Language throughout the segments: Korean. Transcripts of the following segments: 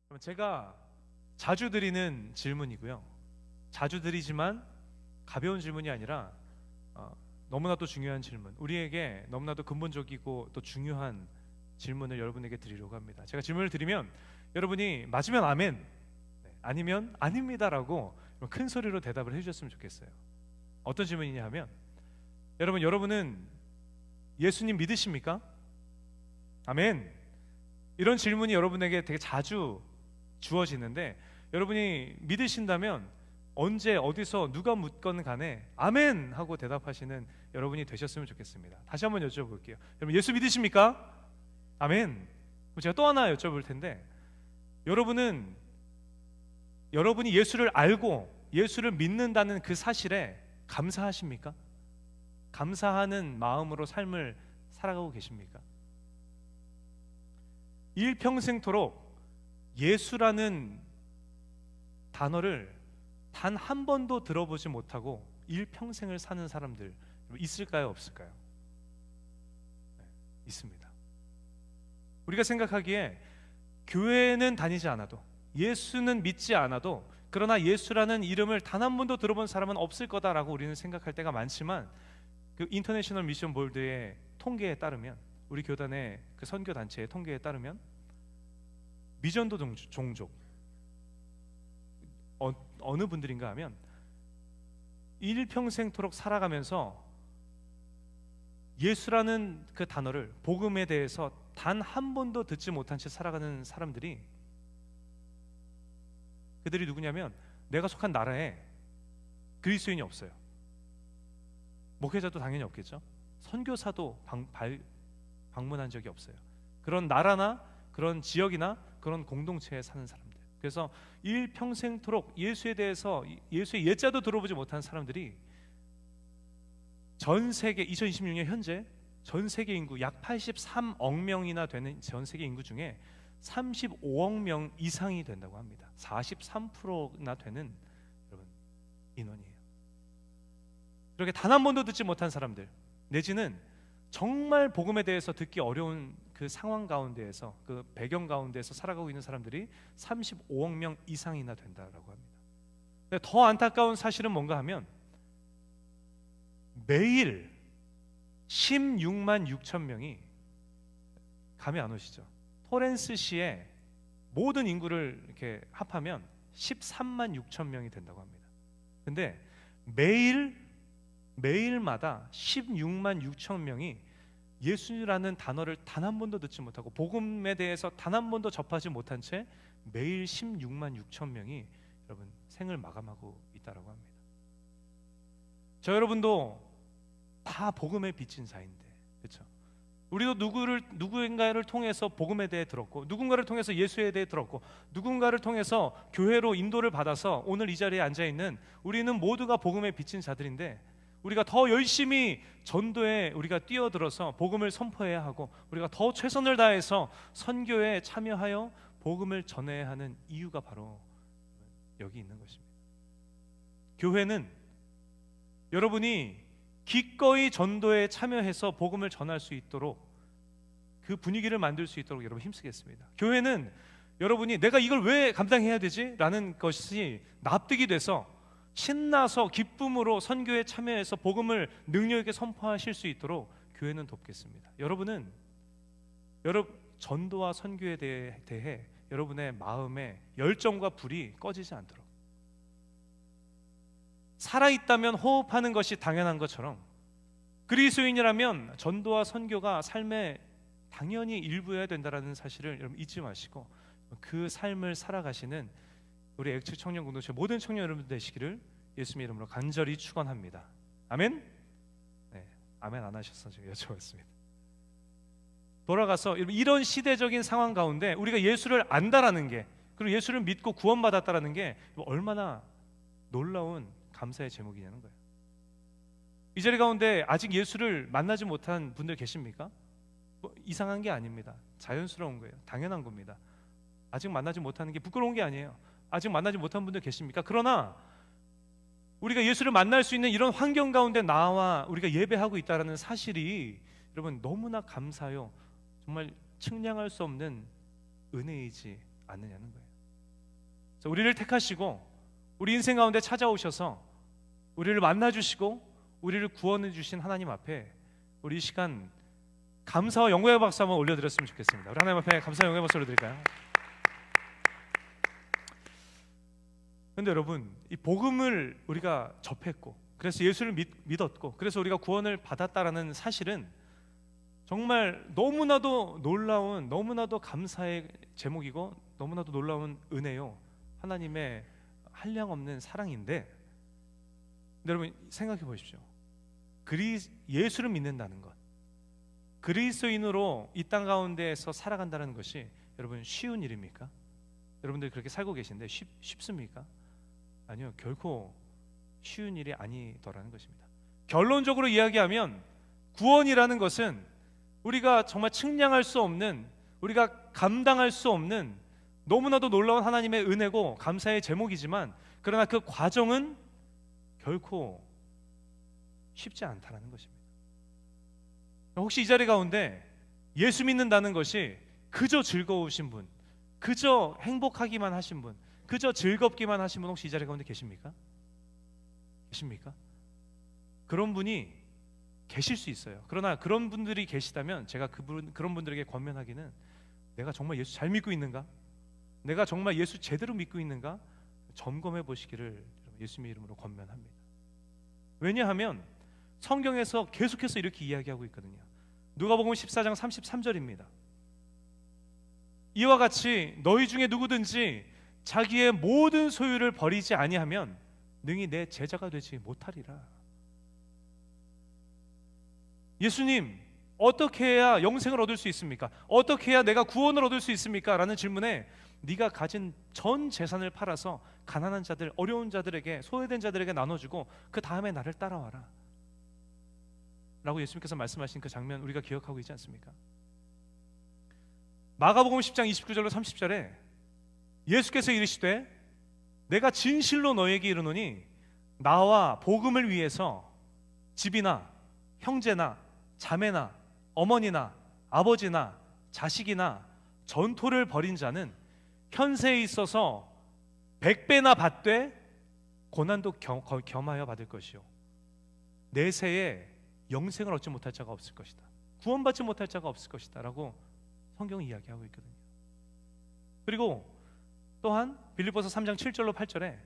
그럼 제가 자주 드리는 질문이고요. 자주 드리지만 가벼운 질문이 아니라 너무나도 중요한 질문, 우리에게 너무나도 근본적이고 또 중요한 질문을 여러분에게 드리려고 합니다. 제가 질문을 드리면 여러분이 맞으면 아멘, 아니면 아닙니다라고 큰 소리로 대답을 해주셨으면 좋겠어요. 어떤 질문이냐 하면, 여러분은 예수님 믿으십니까? 아멘. 이런 질문이 여러분에게 되게 자주 주어지는데, 여러분이 믿으신다면 언제 어디서 누가 묻건 간에 아멘 하고 대답하시는 여러분이 되셨으면 좋겠습니다. 다시 한번 여쭤볼게요. 여러분 예수 믿으십니까? 아멘. 그럼 제가 또 하나 여쭤볼 텐데, 여러분이 예수를 알고 예수를 믿는다는 그 사실에 감사하십니까? 감사하는 마음으로 삶을 살아가고 계십니까? 일평생토록 예수라는 단어를 단 한 번도 들어보지 못하고 일평생을 사는 사람들 있을까요? 없을까요? 네, 있습니다. 우리가 생각하기에 교회는 다니지 않아도, 예수는 믿지 않아도, 그러나 예수라는 이름을 단 한 번도 들어본 사람은 없을 거다라고 우리는 생각할 때가 많지만, 그 인터내셔널 미션 볼드의 통계에 따르면, 우리 교단의 그 선교 단체의 통계에 따르면 미전도 종족 어느 분들인가 하면 일평생토록 살아가면서 예수라는 그 단어를, 복음에 대해서 단 한 번도 듣지 못한 채 살아가는 사람들이, 그들이 누구냐면 내가 속한 나라에 그리스도인이 없어요. 목회자도 당연히 없겠죠. 선교사도 방문한 적이 없어요. 그런 나라나 그런 지역이나 그런 공동체에 사는 사람들. 그래서 일평생토록 예수에 대해서, 예수의 예자도 들어보지 못한 사람들이 전 세계 2026년 현재 전 세계 인구 약 83억 명이나 되는 전 세계 인구 중에 35억 명 이상이 된다고 합니다. 43%나 되는 여러분 인원이에요. 그렇게 단 한 번도 듣지 못한 사람들, 내지는 정말 복음에 대해서 듣기 어려운 그 상황 가운데에서, 그 배경 가운데에서 살아가고 있는 사람들이 35억 명 이상이나 된다라고 합니다. 근데 더 안타까운 사실은 뭔가 하면, 매일 16만 6천 명이, 감이 안 오시죠? 토렌스시의 모든 인구를 이렇게 합하면 13만 6천 명이 된다고 합니다. 근데 매일마다 16만 6천 명이 예수라는 단어를 단 한 번도 듣지 못하고 복음에 대해서 단 한 번도 접하지 못한 채 매일 16만 6천 명이 여러분 생을 마감하고 있다라고 합니다. 저 여러분도 다 복음에 비친 자인데, 그렇죠? 우리도 누구인가를 통해서 복음에 대해 들었고, 누군가를 통해서 예수에 대해 들었고, 누군가를 통해서 교회로 인도를 받아서 오늘 이 자리에 앉아 있는 우리는 모두가 복음에 비친 자들인데, 우리가 더 열심히 전도에 우리가 뛰어들어서 복음을 선포해야 하고, 우리가 더 최선을 다해서 선교에 참여하여 복음을 전해야 하는 이유가 바로 여기 있는 것입니다. 교회는 여러분이 기꺼이 전도에 참여해서 복음을 전할 수 있도록, 그 분위기를 만들 수 있도록 여러분 힘쓰겠습니다. 교회는 여러분이 내가 이걸 왜 감당해야 되지? 라는 것이 납득이 돼서 신나서 기쁨으로 선교에 참여해서 복음을 능력 있게 선포하실 수 있도록 교회는 돕겠습니다. 여러분 전도와 선교에 대해 여러분의 마음에 열정과 불이 꺼지지 않도록, 살아있다면 호흡하는 것이 당연한 것처럼 그리스도인이라면 전도와 선교가 삶의 당연히 일부여야 된다는 사실을 여러분 잊지 마시고, 그 삶을 살아가시는 우리 액츠 청년 공동체 모든 청년 여러분 되시기를 예수님의 이름으로 간절히 축원합니다. 아멘? 네, 아멘 안 하셔서 제가 여쭤봤습니다. 돌아가서 이런 시대적인 상황 가운데 우리가 예수를 안다라는 게, 그리고 예수를 믿고 구원받았다라는 게 얼마나 놀라운 감사의 제목이냐는 거예요. 이 자리 가운데 아직 예수를 만나지 못한 분들 계십니까? 이상한 게 아닙니다. 자연스러운 거예요. 당연한 겁니다. 아직 만나지 못하는 게 부끄러운 게 아니에요. 아직 만나지 못한 분들 계십니까? 그러나 우리가 예수를 만날 수 있는 이런 환경 가운데 나와 우리가 예배하고 있다는 사실이 여러분 너무나 감사요, 정말 측량할 수 없는 은혜이지 않느냐는 거예요. 그래서 우리를 택하시고 우리 인생 가운데 찾아오셔서 우리를 만나주시고 우리를 구원해 주신 하나님 앞에 우리 이 시간 감사와 영광의 박수 한번 올려드렸으면 좋겠습니다. 우리 하나님 앞에 감사와 영광의 박수 올려드릴까요? 그런데 여러분, 이 복음을 우리가 접했고 그래서 예수를 믿었고 그래서 우리가 구원을 받았다라는 사실은 정말 너무나도 놀라운, 너무나도 감사의 제목이고 너무나도 놀라운 은혜요, 하나님의 한량없는 사랑인데, 근데 여러분 생각해 보십시오. 예수를 믿는다는 것, 그리스도인으로 이 땅 가운데에서 살아간다는 것이 여러분 쉬운 일입니까? 여러분들 그렇게 살고 계신데 쉽습니까? 아니요, 결코 쉬운 일이 아니더라는 것입니다. 결론적으로 이야기하면 구원이라는 것은 우리가 정말 측량할 수 없는, 우리가 감당할 수 없는 너무나도 놀라운 하나님의 은혜고 감사의 제목이지만, 그러나 그 과정은 결코 쉽지 않다는 것입니다. 혹시 이 자리 가운데 예수 믿는다는 것이 그저 즐거우신 분, 그저 행복하기만 하신 분, 그저 즐겁기만 하신 분 혹시 이 자리 가운데 계십니까? 계십니까? 그런 분이 계실 수 있어요. 그러나 그런 분들이 계시다면 제가 그런 분들에게 권면하기는, 내가 정말 예수 잘 믿고 있는가? 내가 정말 예수 제대로 믿고 있는가? 점검해 보시기를 예수님의 이름으로 권면합니다. 왜냐하면 성경에서 계속해서 이렇게 이야기하고 있거든요. 누가복음 14장 33절입니다. 이와 같이 너희 중에 누구든지 자기의 모든 소유를 버리지 아니하면 능히 내 제자가 되지 못하리라. 예수님, 어떻게 해야 영생을 얻을 수 있습니까? 어떻게 해야 내가 구원을 얻을 수 있습니까? 라는 질문에 네가 가진 전 재산을 팔아서 가난한 자들, 어려운 자들에게, 소외된 자들에게 나눠주고 그 다음에 나를 따라와라 라고 예수님께서 말씀하신 그 장면 우리가 기억하고 있지 않습니까? 마가복음 10장 29절로 30절에 예수께서 이르시되 내가 진실로 너에게 이르노니 나와 복음을 위해서 집이나 형제나 자매나 어머니나 아버지나 자식이나 전토를 벌인 자는 현세에 있어서 100배나 받되 고난도 겸하여 받을 것이요 내세에 영생을 얻지 못할 자가 없을 것이다. 구원받지 못할 자가 없을 것이다 라고 성경은 이야기하고 있거든요. 그리고 또한 빌립보서 3장 7절로 8절에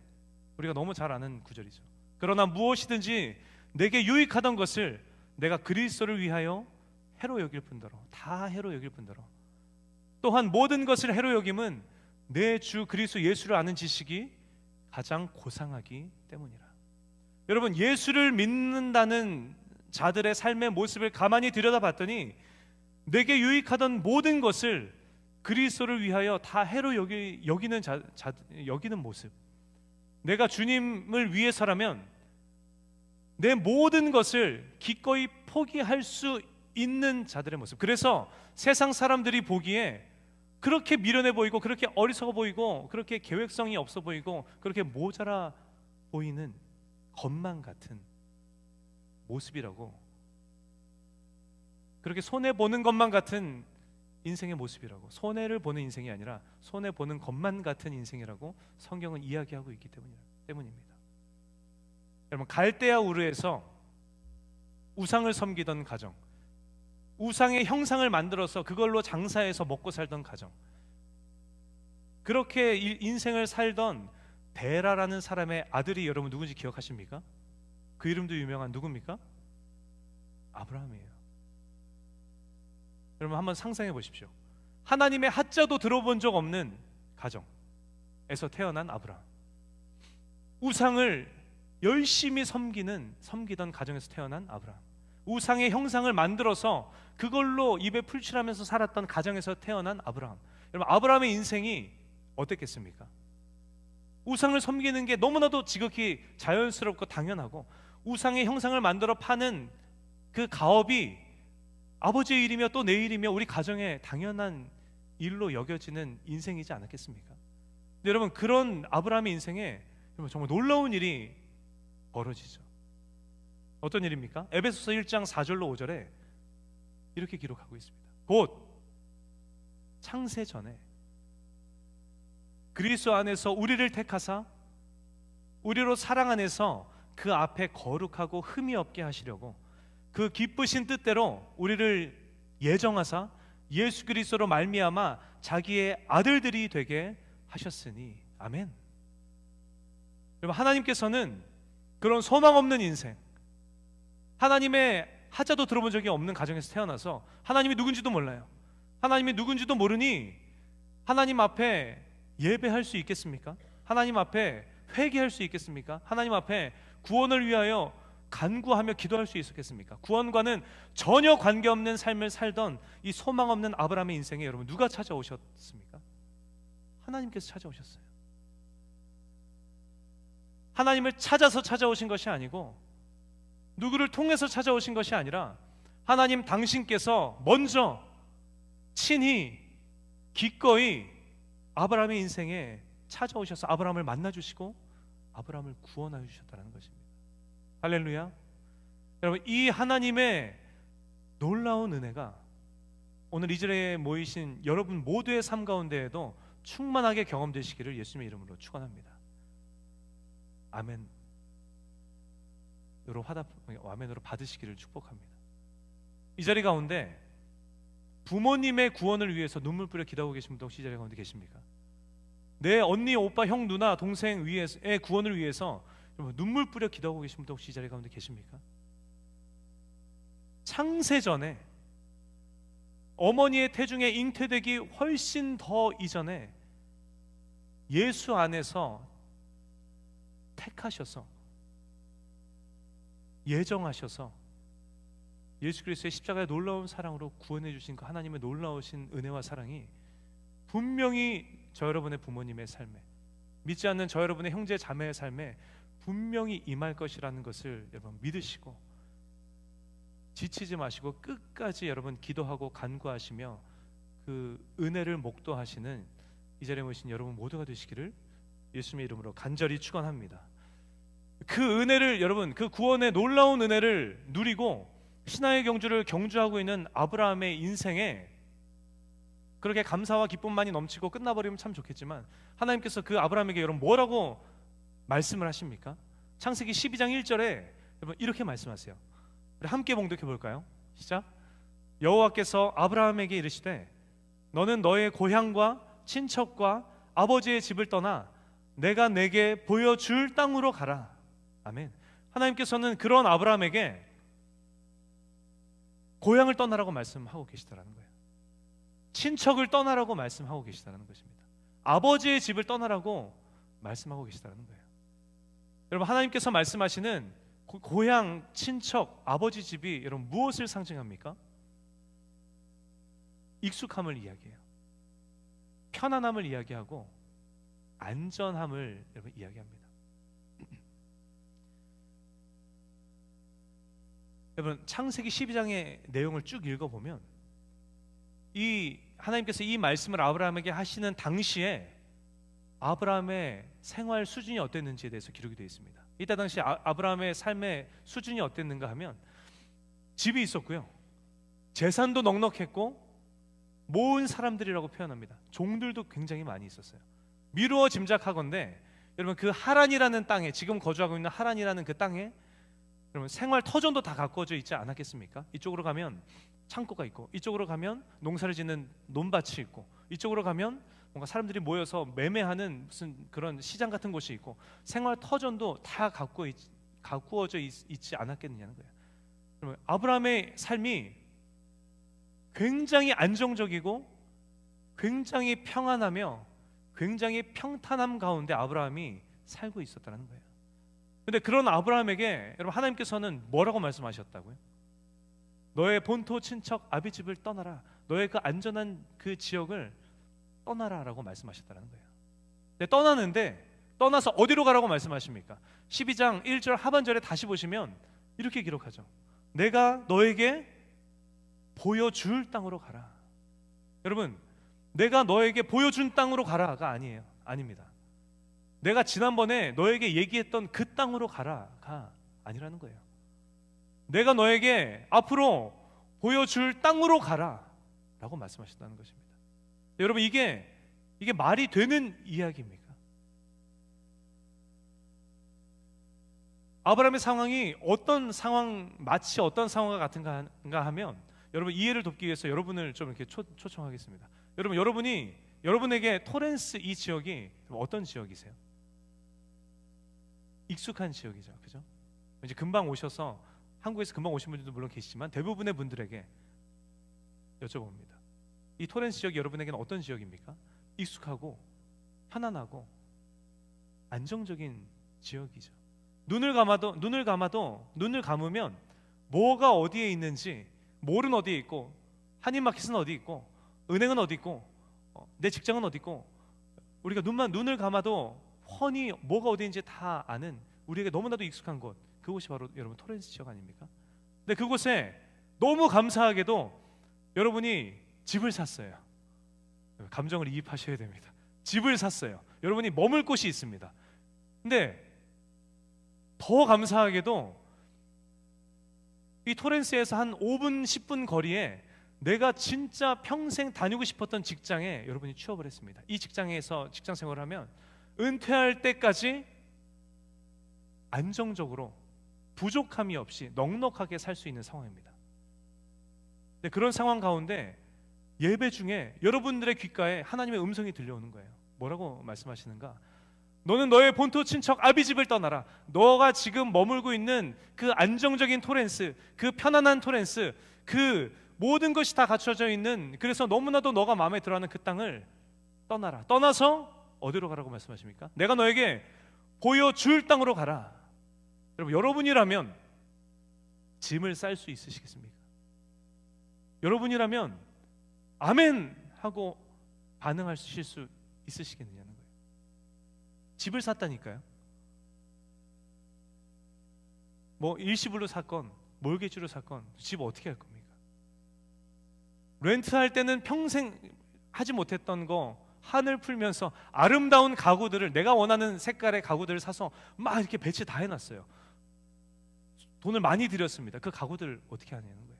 우리가 너무 잘 아는 구절이죠. 그러나 무엇이든지 내게 유익하던 것을 내가 그리스도를 위하여 해로 여길 뿐더러, 다 해로 여길 뿐더러, 또한 모든 것을 해로 여김은 내 주 그리스도 예수를 아는 지식이 가장 고상하기 때문이라. 여러분, 예수를 믿는다는 자들의 삶의 모습을 가만히 들여다봤더니 내게 유익하던 모든 것을 그리스도를 위하여 다 해로 여기는 모습, 내가 주님을 위해서라면 내 모든 것을 기꺼이 포기할 수 있는 자들의 모습. 그래서 세상 사람들이 보기에 그렇게 미련해 보이고 그렇게 어리석어 보이고 그렇게 계획성이 없어 보이고 그렇게 모자라 보이는 것만 같은 모습이라고, 그렇게 손해보는 것만 같은 인생의 모습이라고, 손해를 보는 인생이 아니라 손해보는 것만 같은 인생이라고 성경은 이야기하고 있기 때문입니다. 여러분, 갈대아 우르에서 우상을 섬기던 가정, 우상의 형상을 만들어서 그걸로 장사해서 먹고 살던 가정, 그렇게 인생을 살던 데라라는 사람의 아들이 여러분 누군지 기억하십니까? 그 이름도 유명한 누굽니까? 아브라함이에요. 여러분 한번 상상해 보십시오. 하나님의 하자도 들어본 적 없는 가정에서 태어난 아브라함, 우상을 열심히 섬기던 가정에서 태어난 아브라함, 우상의 형상을 만들어서 그걸로 입에 풀칠하면서 살았던 가정에서 태어난 아브라함. 여러분, 아브라함의 인생이 어땠겠습니까? 우상을 섬기는 게 너무나도 지극히 자연스럽고 당연하고, 우상의 형상을 만들어 파는 그 가업이 아버지의 일이며 또 내 일이며 우리 가정의 당연한 일로 여겨지는 인생이지 않았겠습니까? 근데 여러분, 그런 아브라함의 인생에 정말 놀라운 일이 벌어지죠. 어떤 일입니까? 에베소서 1장 4절로 5절에 이렇게 기록하고 있습니다. 곧 창세 전에 그리스도 안에서 우리를 택하사 우리로 사랑 안에서 그 앞에 거룩하고 흠이 없게 하시려고 그 기쁘신 뜻대로 우리를 예정하사 예수 그리스도로 말미암아 자기의 아들들이 되게 하셨으니. 아멘. 여러분, 하나님께서는 그런 소망 없는 인생, 하나님의 하자도 들어본 적이 없는 가정에서 태어나서 하나님이 누군지도 몰라요. 하나님이 누군지도 모르니 하나님 앞에 예배할 수 있겠습니까? 하나님 앞에 회개할 수 있겠습니까? 하나님 앞에 구원을 위하여 간구하며 기도할 수 있었겠습니까? 구원과는 전혀 관계없는 삶을 살던 이 소망 없는 아브라함의 인생에 여러분 누가 찾아오셨습니까? 하나님께서 찾아오셨어요. 하나님을 찾아서 찾아오신 것이 아니고 누구를 통해서 찾아오신 것이 아니라 하나님 당신께서 먼저 친히 기꺼이 아브라함의 인생에 찾아오셔서 아브라함을 만나주시고 아브라함을 구원하여 주셨다는 것입니다. 할렐루야. 여러분, 이 하나님의 놀라운 은혜가 오늘 이 자리에 모이신 여러분 모두의 삶 가운데에도 충만하게 경험되시기를 예수님의 이름으로 축원합니다. 아멘. 아멘으로 받으시기를 축복합니다. 이 자리 가운데 부모님의 구원을 위해서 눈물 뿌려 기도하고 계신 분도 혹시 이 자리 가운데 계십니까? 내 언니, 오빠, 형, 누나, 동생 위에서의 구원을 위해서 눈물 뿌려 기도하고 계신 분도 혹시 이 자리 가운데 계십니까? 창세전에 어머니의 태중에 잉태되기 훨씬 더 이전에 예수 안에서 택하셔서 예정하셔서 예수 그리스도의 십자가의 놀라운 사랑으로 구원해 주신 그 하나님의 놀라우신 은혜와 사랑이 분명히 저 여러분의 부모님의 삶에, 믿지 않는 저 여러분의 형제 자매의 삶에 분명히 임할 것이라는 것을 여러분 믿으시고 지치지 마시고 끝까지 여러분 기도하고 간구하시며 그 은혜를 목도하시는 이 자리에 모신 여러분 모두가 되시기를 예수님의 이름으로 간절히 축원합니다. 그 은혜를 여러분, 그 구원의 놀라운 은혜를 누리고 신화의 경주를 경주하고 있는 아브라함의 인생에 그렇게 감사와 기쁨만이 넘치고 끝나버리면 참 좋겠지만 하나님께서 그 아브라함에게 여러분 뭐라고 말씀을 하십니까? 창세기 12장 1절에 여러분 이렇게 말씀하세요. 우리 함께 봉독해 볼까요? 시작. 여호와께서 아브라함에게 이르시되 너는 너의 고향과 친척과 아버지의 집을 떠나 내가 내게 보여줄 땅으로 가라. 아멘. 하나님께서는 그런 아브라함에게 고향을 떠나라고 말씀하고 계시다라는 거예요. 친척을 떠나라고 말씀하고 계시다는 것입니다. 아버지의 집을 떠나라고 말씀하고 계시다는 거예요. 여러분, 하나님께서 말씀하시는 고향, 친척, 아버지 집이 여러분 무엇을 상징합니까? 익숙함을 이야기해요. 편안함을 이야기하고 안전함을 여러분 이야기합니다. 여러분, 창세기 12장의 내용을 쭉 읽어보면 이 하나님께서 이 말씀을 아브라함에게 하시는 당시에 아브라함의 생활 수준이 어땠는지에 대해서 기록이 되어 있습니다. 이때 당시 아브라함의 삶의 수준이 어땠는가 하면 집이 있었고요, 재산도 넉넉했고 모은 사람들이라고 표현합니다. 종들도 굉장히 많이 있었어요. 미루어 짐작하건대 여러분 그 하란이라는 땅에, 지금 거주하고 있는 하란이라는 그 땅에 여러분 생활 터전도 다 가꿔져 있지 않았겠습니까? 이쪽으로 가면 창고가 있고, 이쪽으로 가면 농사를 짓는 논밭이 있고, 이쪽으로 가면 뭔가 사람들이 모여서 매매하는 무슨 그런 시장 같은 곳이 있고, 생활 터전도 다 가꾸어져 있지 않았겠느냐는 거예요. 여러분, 아브라함의 삶이 굉장히 안정적이고 굉장히 평안하며 굉장히 평탄함 가운데 아브라함이 살고 있었다는 거예요. 근데 그런 아브라함에게 여러분 하나님께서는 뭐라고 말씀하셨다고요? 너의 본토 친척 아비집을 떠나라. 너의 그 안전한 그 지역을 떠나라 라고 말씀하셨다는 거예요. 근데 떠나는데 떠나서 어디로 가라고 말씀하십니까? 12장 1절 하반절에 다시 보시면 이렇게 기록하죠. 내가 너에게 보여줄 땅으로 가라. 여러분, 내가 너에게 보여준 땅으로 가라가 아니에요. 아닙니다. 내가 지난번에 너에게 얘기했던 그 땅으로 가라가 아니라는 거예요. 내가 너에게 앞으로 보여줄 땅으로 가라 라고 말씀하셨다는 것입니다. 여러분, 이게 이게 말이 되는 이야기입니까? 아브라함의 상황이 마치 어떤 상황과 같은가 하면, 여러분 이해를 돕기 위해서 여러분을 좀 이렇게 초청하겠습니다. 여러분에게 토렌스 이 지역이 어떤 지역이세요? 익숙한 지역이죠, 그죠? 이제 금방 오셔서, 한국에서 금방 오신 분들도 물론 계시지만 대부분의 분들에게 여쭤봅니다. 이 토렌스 지역이 여러분에게는 어떤 지역입니까? 익숙하고 편안하고 안정적인 지역이죠. 눈을 감으면 뭐가 어디에 있는지, 몰은 어디에 있고, 한인마켓은 어디 있고, 은행은 어디 있고, 내 직장은 어디 있고, 우리가 눈을 감아도 훤히 뭐가 어디인지 다 아는, 우리에게 너무나도 익숙한 곳, 그곳이 바로 여러분 토렌스 지역 아닙니까? 근데 그곳에 너무 감사하게도 여러분이 집을 샀어요. 감정을 이입하셔야 됩니다. 집을 샀어요. 여러분이 머물 곳이 있습니다. 근데 더 감사하게도 이 토렌스에서 한 5분 10분 거리에 내가 진짜 평생 다니고 싶었던 직장에 여러분이 취업을 했습니다. 이 직장에서 직장 생활을 하면 은퇴할 때까지 안정적으로 부족함이 없이 넉넉하게 살 수 있는 상황입니다. 근데 그런 상황 가운데 예배 중에 여러분들의 귓가에 하나님의 음성이 들려오는 거예요. 뭐라고 말씀하시는가? 너는 너의 본토 친척 아비집을 떠나라. 너가 지금 머물고 있는 그 안정적인 토렌스, 그 편안한 토렌스, 그 모든 것이 다 갖춰져 있는, 그래서 너무나도 너가 마음에 들어하는 그 땅을 떠나라. 떠나서 어디로 가라고 말씀하십니까? 내가 너에게 보여줄 땅으로 가라. 여러분이라면 짐을 쌀 수 있으시겠습니까? 여러분이라면 아멘 하고 반응하실 수 있으시겠느냐는 거예요. 집을 샀다니까요. 뭐 일시불로 샀건 몰개지로 샀건 집 어떻게 할 겁니까? 렌트할 때는 평생 하지 못했던 거 한을 풀면서 아름다운 가구들을, 내가 원하는 색깔의 가구들을 사서 막 이렇게 배치 다 해놨어요. 돈을 많이 들였습니다. 그 가구들을 어떻게 하냐는 거예요.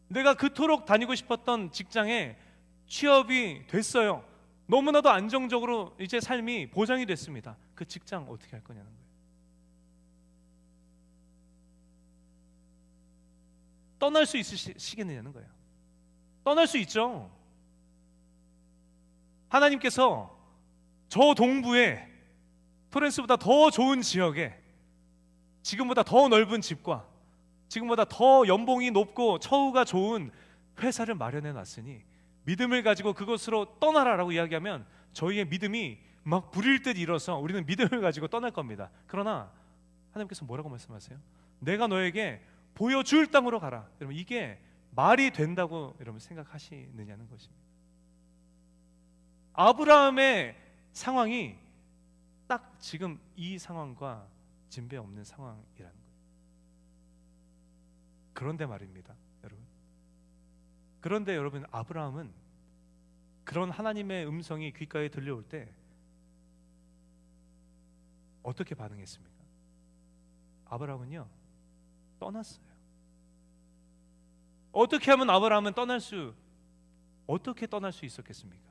내가 그토록 다니고 싶었던 직장에 취업이 됐어요. 너무나도 안정적으로 이제 삶이 보장이 됐습니다. 그 직장 어떻게 할 거냐는 거예요. 떠날 수 있으시겠느냐는 거예요. 떠날 수 있죠. 하나님께서 저 동부에 토렌스보다 더 좋은 지역에 지금보다 더 넓은 집과 지금보다 더 연봉이 높고 처우가 좋은 회사를 마련해 놨으니 믿음을 가지고 그곳으로 떠나라라고 이야기하면 저희의 믿음이 막 불일 듯 일어서 우리는 믿음을 가지고 떠날 겁니다. 그러나 하나님께서 뭐라고 말씀하세요? 내가 너에게 보여줄 땅으로 가라. 여러분, 이게 말이 된다고 여러분 생각하시느냐는 것입니다. 아브라함의 상황이 딱 지금 이 상황과 진배 없는 상황이라는 거예요. 그런데 말입니다, 여러분. 그런데 여러분, 아브라함은 그런 하나님의 음성이 귓가에 들려올 때 어떻게 반응했습니까? 아브라함은요, 떠났어요. 어떻게 하면 아브라함은 어떻게 떠날 수 있었겠습니까?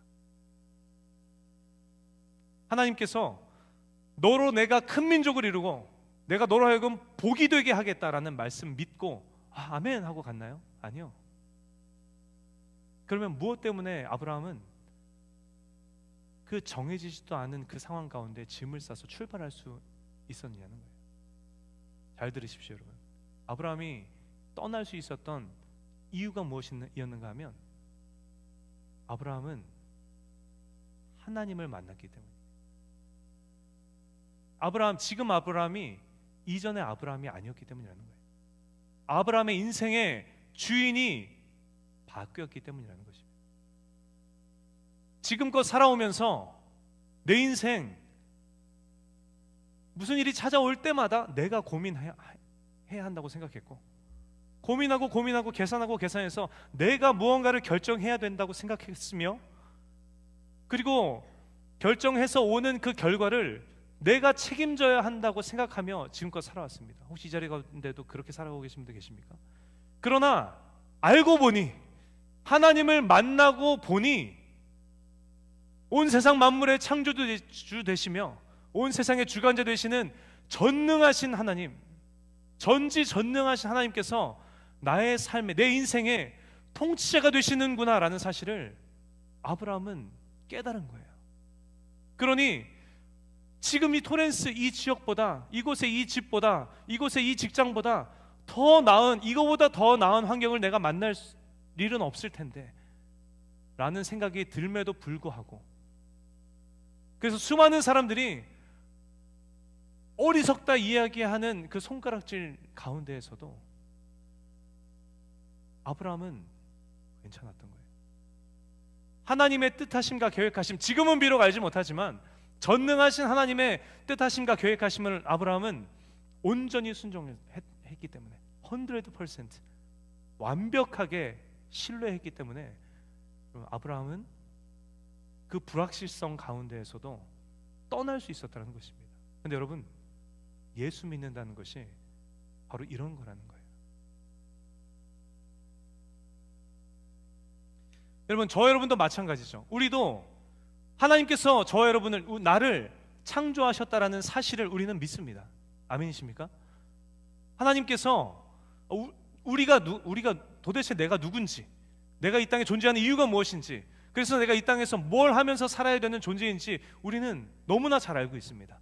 하나님께서 너로 내가 큰 민족을 이루고 내가 너로 하여금 복이 되게 하겠다라는 말씀 믿고 아멘 하고 갔나요? 아니요. 그러면 무엇 때문에 아브라함은 그 정해지지도 않은 그 상황 가운데 짐을 싸서 출발할 수 있었느냐는 거예요. 잘 들으십시오, 여러분. 아브라함이 떠날 수 있었던 이유가 무엇이었는가 하면 아브라함은 하나님을 만났기 때문에. 지금 아브라함이 이전의 아브라함이 아니었기 때문이라는 거예요. 아브라함의 인생의 주인이 바뀌었기 때문이라는 것입니다. 지금껏 살아오면서 내 인생 무슨 일이 찾아올 때마다 내가 고민해야 한다고 생각했고, 고민하고 계산해서 내가 무언가를 결정해야 된다고 생각했으며, 그리고 결정해서 오는 그 결과를 내가 책임져야 한다고 생각하며 지금껏 살아왔습니다. 혹시 이 자리 가운데도 그렇게 살아오고 계신 분들 계십니까? 그러나 알고 보니, 하나님을 만나고 보니 온 세상 만물의 창조주 되시며 온 세상의 주관자 되시는 전능하신 하나님, 전지전능하신 하나님께서 나의 삶에, 내 인생의 통치자가 되시는구나 라는 사실을 아브라함은 깨달은 거예요. 그러니 지금 이 토렌스 이 지역보다, 이곳의 이 집보다, 이곳의 이 직장보다 더 나은, 이거보다 더 나은 환경을 내가 만날 일은 없을 텐데 라는 생각이 들매도 불구하고, 그래서 수많은 사람들이 어리석다 이야기하는 그 손가락질 가운데에서도 아브라함은 괜찮았던 거예요. 하나님의 뜻하심과 계획하심, 지금은 비록 알지 못하지만 전능하신 하나님의 뜻하심과 계획하심을 아브라함은 온전히 순종했기 때문에 100% 완벽하게 신뢰했기 때문에 아브라함은 그 불확실성 가운데에서도 떠날 수 있었다는 것입니다. 그런데 여러분, 예수 믿는다는 것이 바로 이런 거라는 거예요. 여러분, 저 여러분도 마찬가지죠. 우리도 하나님께서 저 여러분을, 나를 창조하셨다라는 사실을 우리는 믿습니다. 아멘이십니까? 하나님께서 우리가 도대체 내가 누군지, 내가 이 땅에 존재하는 이유가 무엇인지, 그래서 내가 이 땅에서 뭘 하면서 살아야 되는 존재인지 우리는 너무나 잘 알고 있습니다.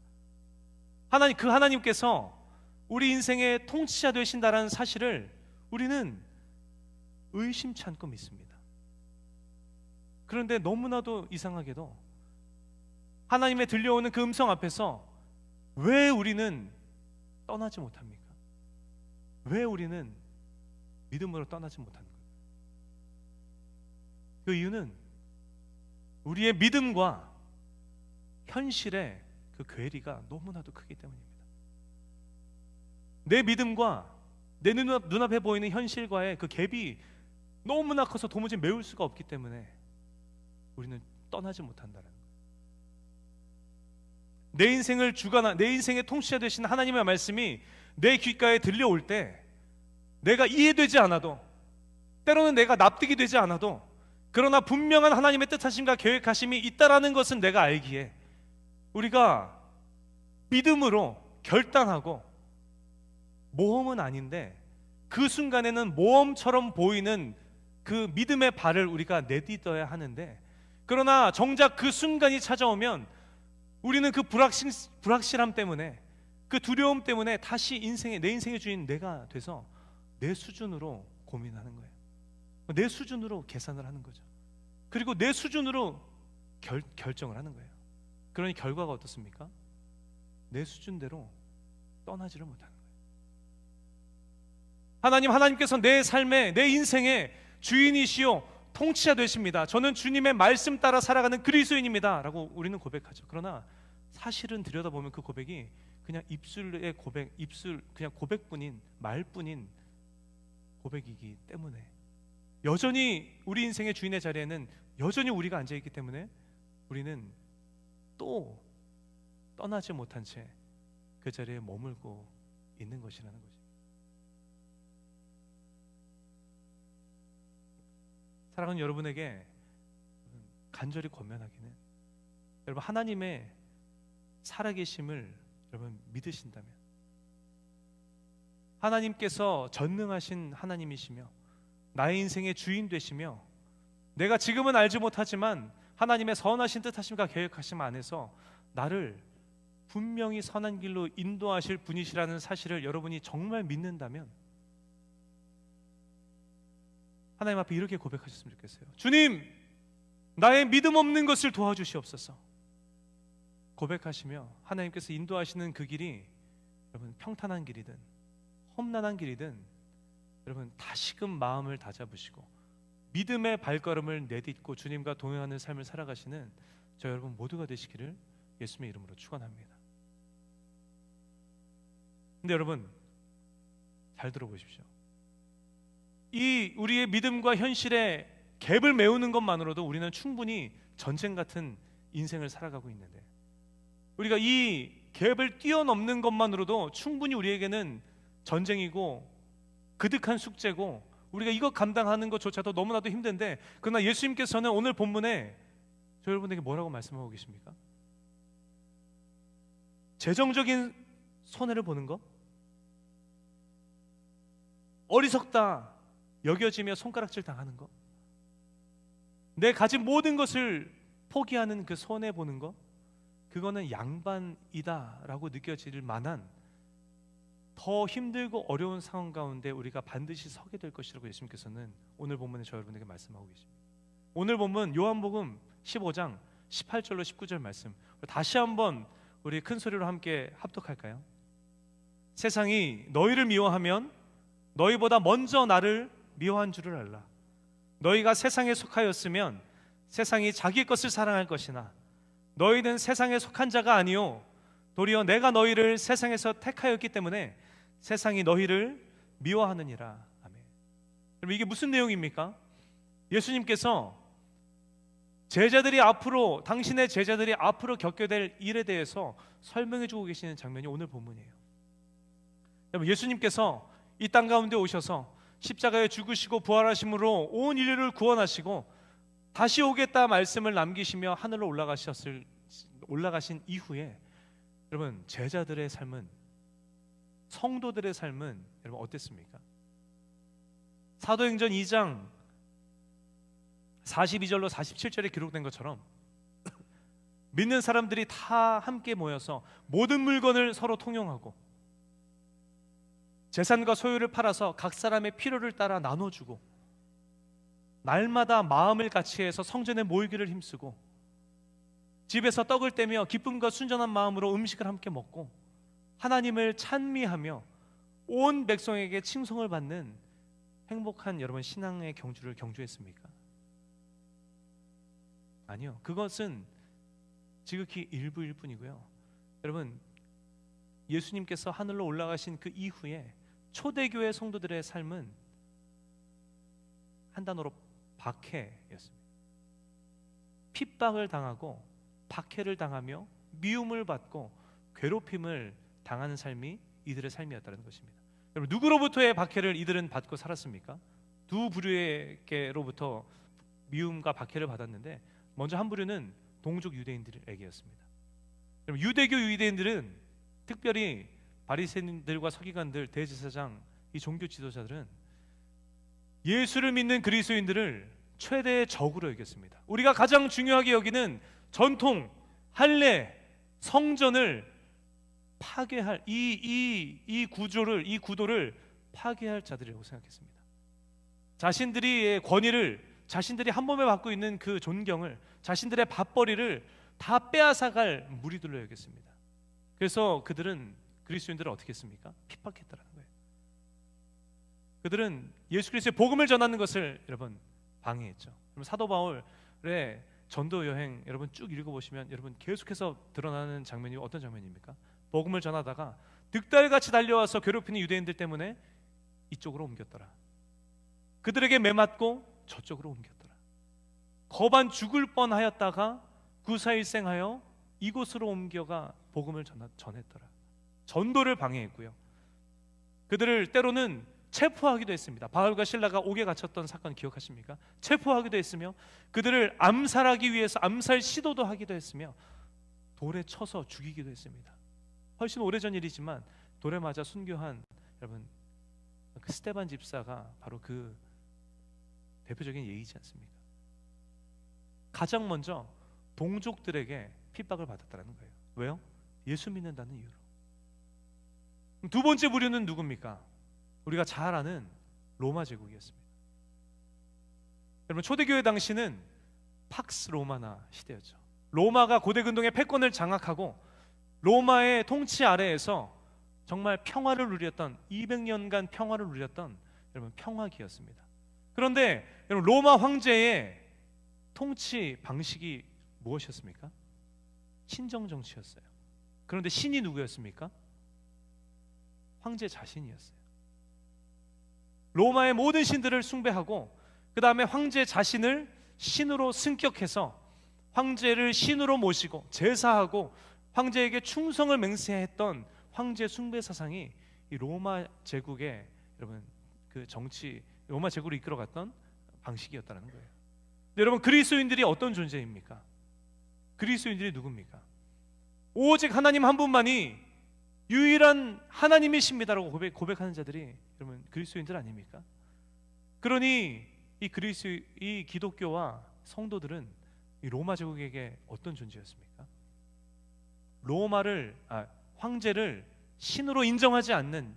그 하나님께서 우리 인생의 통치자 되신다라는 사실을 우리는 의심치 않고 믿습니다. 그런데 너무나도 이상하게도 하나님의 들려오는 그 음성 앞에서 왜 우리는 떠나지 못합니까? 왜 우리는 믿음으로 떠나지 못하는 거예요? 그 이유는 우리의 믿음과 현실의 그 괴리가 너무나도 크기 때문입니다. 내 믿음과 내 눈앞에 보이는 현실과의 그 갭이 너무나 커서 도무지 메울 수가 없기 때문에 우리는 떠나지 못한다는 거예요. 내 인생을 내 인생의 통치자 되신 하나님의 말씀이 내 귓가에 들려올 때 내가 이해되지 않아도, 때로는 내가 납득이 되지 않아도, 그러나 분명한 하나님의 뜻하심과 계획하심이 있다라는 것은 내가 알기에 우리가 믿음으로 결단하고, 모험은 아닌데 그 순간에는 모험처럼 보이는 그 믿음의 발을 우리가 내딛어야 하는데, 그러나 정작 그 순간이 찾아오면 우리는 그 불확실함 때문에, 그 두려움 때문에 다시 내 인생의 주인 내가 돼서 내 수준으로 고민하는 거예요. 내 수준으로 계산을 하는 거죠. 그리고 내 수준으로 결정을 하는 거예요. 그러니 결과가 어떻습니까? 내 수준대로 떠나지를 못하는 거예요. 하나님께서 내 삶에, 내 인생의 주인이시요 통치자 되십니다. 저는 주님의 말씀 따라 살아가는 그리스도인입니다 라고 우리는 고백하죠. 그러나 사실은 들여다보면 그 고백이 그냥 입술의 고백, 그냥 고백뿐인, 말뿐인 고백이기 때문에, 여전히 우리 인생의 주인의 자리에는 여전히 우리가 앉아있기 때문에 우리는 또 떠나지 못한 채 그 자리에 머물고 있는 것이라는 거죠. 사랑하는 여러분에게 간절히 권면하기는, 여러분 하나님의 살아계심을 여러분 믿으신다면, 하나님께서 전능하신 하나님이시며 나의 인생의 주인 되시며, 내가 지금은 알지 못하지만 하나님의 선하신 뜻하심과 계획하심 안에서 나를 분명히 선한 길로 인도하실 분이시라는 사실을 여러분이 정말 믿는다면 하나님 앞에 이렇게 고백하셨으면 좋겠어요. 주님, 나의 믿음 없는 것을 도와주시옵소서. 고백하시며 하나님께서 인도하시는 그 길이 여러분 평탄한 길이든 험난한 길이든 여러분 다시금 마음을 다잡으시고 믿음의 발걸음을 내딛고 주님과 동행하는 삶을 살아가시는 저 여러분 모두가 되시기를 예수님의 이름으로 축원합니다. 근데 여러분 잘 들어보십시오. 이 우리의 믿음과 현실의 갭을 메우는 것만으로도 우리는 충분히 전쟁 같은 인생을 살아가고 있는데, 우리가 이 갭을 뛰어넘는 것만으로도 충분히 우리에게는 전쟁이고 그득한 숙제고 우리가 이것 감당하는 것조차도 너무나도 힘든데, 그러나 예수님께서는 오늘 본문에 저 여러분에게 뭐라고 말씀하고 계십니까? 재정적인 손해를 보는 거? 어리석다 여겨지며 손가락질 당하는 거? 내 가진 모든 것을 포기하는 그 손해 보는 거? 그거는 양반이다라고 느껴질 만한 더 힘들고 어려운 상황 가운데 우리가 반드시 서게 될 것이라고 예수님께서는 오늘 본문에 저 여러분에게 말씀하고 계십니다. 오늘 본문 요한복음 15장 18절로 19절 말씀 다시 한번 우리 큰 소리로 함께 합독할까요? 세상이 너희를 미워하면 너희보다 먼저 나를 미워한 줄을 알라. 너희가 세상에 속하였으면 세상이 자기 것을 사랑할 것이나 너희는 세상에 속한 자가 아니요 도리어 내가 너희를 세상에서 택하였기 때문에 세상이 너희를 미워하느니라. 아멘. 그럼 이게 무슨 내용입니까? 예수님께서 제자들이 앞으로 당신의 제자들이 앞으로 겪게 될 일에 대해서 설명해 주고 계시는 장면이 오늘 본문이에요. 여러분, 예수님께서 이 땅 가운데 오셔서 십자가에 죽으시고 부활하심으로 온 인류를 구원하시고 다시 오겠다 말씀을 남기시며 하늘로 올라가신 이후에 여러분 제자들의 삶은, 성도들의 삶은 여러분 어땠습니까? 사도행전 2장 42절로 47절에 기록된 것처럼 믿는 사람들이 다 함께 모여서 모든 물건을 서로 통용하고 재산과 소유를 팔아서 각 사람의 필요를 따라 나눠주고 날마다 마음을 같이 해서 성전에 모이기를 힘쓰고 집에서 떡을 떼며 기쁨과 순전한 마음으로 음식을 함께 먹고 하나님을 찬미하며 온 백성에게 칭송을 받는 행복한 여러분 신앙의 경주를 경주했습니까? 아니요. 그것은 지극히 일부일 뿐이고요. 여러분, 예수님께서 하늘로 올라가신 그 이후에 초대교회 성도들의 삶은 한 단어로 박해였습니다. 핍박을 당하고 박해를 당하며 미움을 받고 괴롭힘을 당하는 삶이 이들의 삶이었다는 것입니다. 여러분, 누구로부터의 박해를 이들은 받고 살았습니까? 두 부류에게로부터 미움과 박해를 받았는데 먼저 한 부류는 동족 유대인들에게였습니다. 여러분, 유대교 유대인들은 특별히 바리새인들과 서기관들, 대제사장, 이 종교 지도자들은 예수를 믿는 그리스도인들을 최대의 적으로 여겼습니다. 우리가 가장 중요하게 여기는 전통, 할례, 성전을 파괴할 이 구도를 파괴할 자들이라고 생각했습니다. 자신들의 권위를, 자신들이 한 몸에 받고 있는 그 존경을, 자신들의 밥벌이를 다 빼앗아갈 무리들로 여겼습니다. 그래서 그들은 그리스도인들을 어떻게 했습니까? 핍박했다는 거예요. 그들은 예수 그리스도의 복음을 전하는 것을 여러분 방해했죠. 그럼 사도 바울의 전도 여행 여러분 쭉 읽어보시면 여러분 계속해서 드러나는 장면이 어떤 장면입니까? 복음을 전하다가 득달같이 달려와서 괴롭히는 유대인들 때문에 이쪽으로 옮겼더라. 그들에게 매맞고 저쪽으로 옮겼더라. 거반 죽을 뻔하였다가 구사일생하여 이곳으로 옮겨가 복음을 전했더라. 전도를 방해했고요. 그들을 때로는 체포하기도 했습니다. 바울과 실라가 옥에 갇혔던 사건 기억하십니까? 체포하기도 했으며 그들을 암살하기 위해서 암살 시도도 하기도 했으며 돌에 쳐서 죽이기도 했습니다. 훨씬 오래전 일이지만 돌에 맞아 순교한 여러분 그 스데반 집사가 바로 그 대표적인 예이지 않습니까? 가장 먼저 동족들에게 핍박을 받았다는 거예요. 왜요? 예수 믿는다는 이유로. 두 번째 부류는 누굽니까? 우리가 잘 아는 로마 제국이었습니다. 여러분 초대교회 당시는 팍스 로마나 시대였죠. 로마가 고대 근동의 패권을 장악하고 로마의 통치 아래에서 정말 평화를 누렸던 200년간 평화를 누렸던 여러분 평화기였습니다. 그런데 여러분 로마 황제의 통치 방식이 무엇이었습니까? 신정 정치였어요. 그런데 신이 누구였습니까? 황제 자신이었어요. 로마의 모든 신들을 숭배하고 그 다음에 황제 자신을 신으로 승격해서 황제를 신으로 모시고 제사하고 황제에게 충성을 맹세했던 황제 숭배 사상이 이 로마 제국의 여러분 그 정치, 로마 제국을 이끌어갔던 방식이었다는 거예요. 근데 여러분 그리스도인들이 어떤 존재입니까? 그리스도인들이 누굽니까? 오직 하나님 한 분만이 유일한 하나님이십니다라고 고백하는 자들이 여러분 그리스도인들 아닙니까? 그러니 이 기독교와 성도들은 이 로마 제국에게 어떤 존재였습니까? 황제를 신으로 인정하지 않는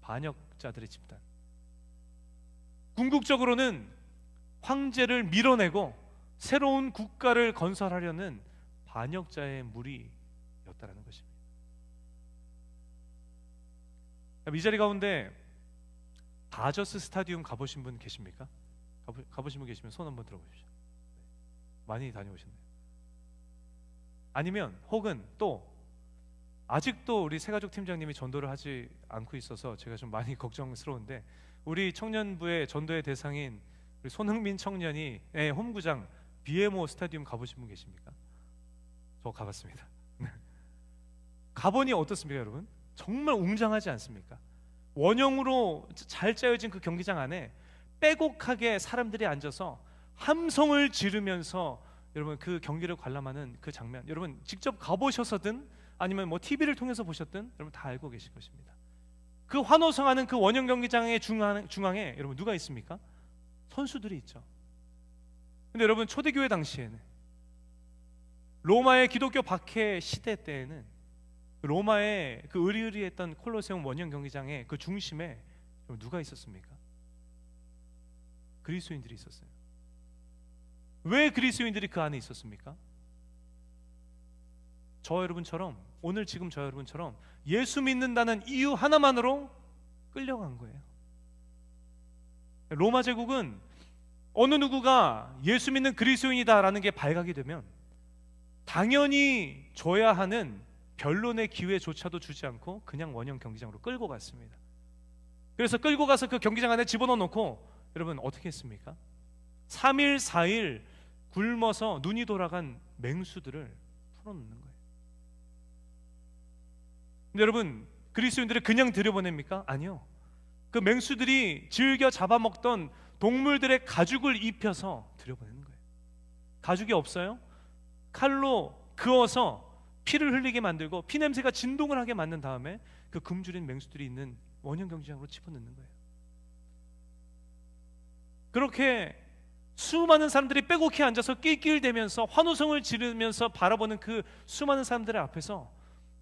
반역자들의 집단. 궁극적으로는 황제를 밀어내고 새로운 국가를 건설하려는 반역자의 무리였다라는 것입니다. 이 자리 가운데 다저스 스타디움 가보신 분 계십니까? 가보신 분 계시면 손 한번 들어보십시오. 많이 다녀오셨네요. 아니면 혹은 또 아직도 우리 새가족 팀장님이 전도를 하지 않고 있어서 제가 좀 많이 걱정스러운데, 우리 청년부의 전도의 대상인 우리 손흥민 청년이 홈구장 BMO 스타디움 가보신 분 계십니까? 저 가봤습니다. 가보니 어떻습니까, 여러분? 정말 웅장하지 않습니까? 원형으로 잘 짜여진 그 경기장 안에 빼곡하게 사람들이 앉아서 함성을 지르면서 여러분 그 경기를 관람하는 그 장면, 여러분 직접 가보셔서든 아니면 뭐 TV를 통해서 보셨든 여러분 다 알고 계실 것입니다. 그 환호성하는 그 원형 경기장의 중앙에 여러분 누가 있습니까? 선수들이 있죠. 근데 여러분 초대교회 당시에는, 로마의 기독교 박해 시대 때에는 로마의 그 으리으리했던 콜로세움 원형 경기장의 그 중심에 누가 있었습니까? 그리스도인들이 있었어요. 왜 그리스도인들이 그 안에 있었습니까? 저 여러분처럼, 오늘 지금 저 여러분처럼 예수 믿는다는 이유 하나만으로 끌려간 거예요. 로마 제국은 어느 누구가 예수 믿는 그리스도인이다라는 게 발각이 되면 당연히 줘야 하는 변론의 기회조차도 주지 않고 그냥 원형 경기장으로 끌고 갔습니다. 그래서 끌고 가서 그 경기장 안에 집어넣어 놓고 여러분 어떻게 했습니까? 3일 4일 굶어서 눈이 돌아간 맹수들을 풀어놓는 거예요. 근데 여러분 그리스도인들을 그냥 들여보냅니까? 아니요. 그 맹수들이 즐겨 잡아먹던 동물들의 가죽을 입혀서 들여보내는 거예요. 가죽이 없어요? 칼로 그어서 피를 흘리게 만들고 피냄새가 진동을 하게 만든 다음에 그 굶주린 맹수들이 있는 원형 경기장으로 집어넣는 거예요. 그렇게 수많은 사람들이 빼곡히 앉아서 낄낄대면서 환호성을 지르면서 바라보는 그 수많은 사람들의 앞에서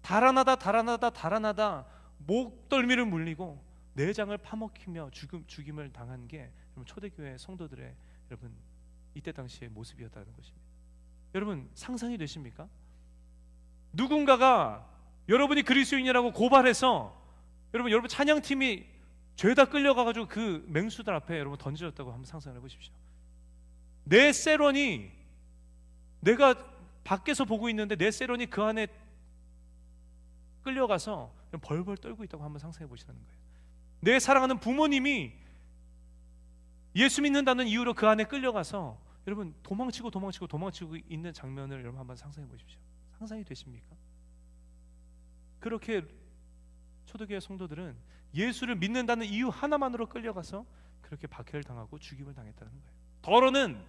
달아나다 목덜미를 물리고 내장을 파먹히며 죽임을 당한 게 여러분 초대교회 성도들의 여러분 이때 당시의 모습이었다는 것입니다. 여러분 상상이 되십니까? 누군가가 여러분이 그리스도인이라고 고발해서 여러분 찬양팀이 죄다 끌려가가지고 그 맹수들 앞에 여러분 던져졌다고 한번 상상해 보십시오. 내 세런이, 내가 밖에서 보고 있는데 내 세런이 그 안에 끌려가서 벌벌 떨고 있다고 한번 상상해 보시라는 거예요. 내 사랑하는 부모님이 예수 믿는다는 이유로 그 안에 끌려가서 여러분 도망치고 있는 장면을 여러분 한번 상상해 보십시오. 상상이 되십니까? 그렇게 초대교회 성도들은 예수를 믿는다는 이유 하나만으로 끌려가서 그렇게 박해를 당하고 죽임을 당했다는 거예요. 더러는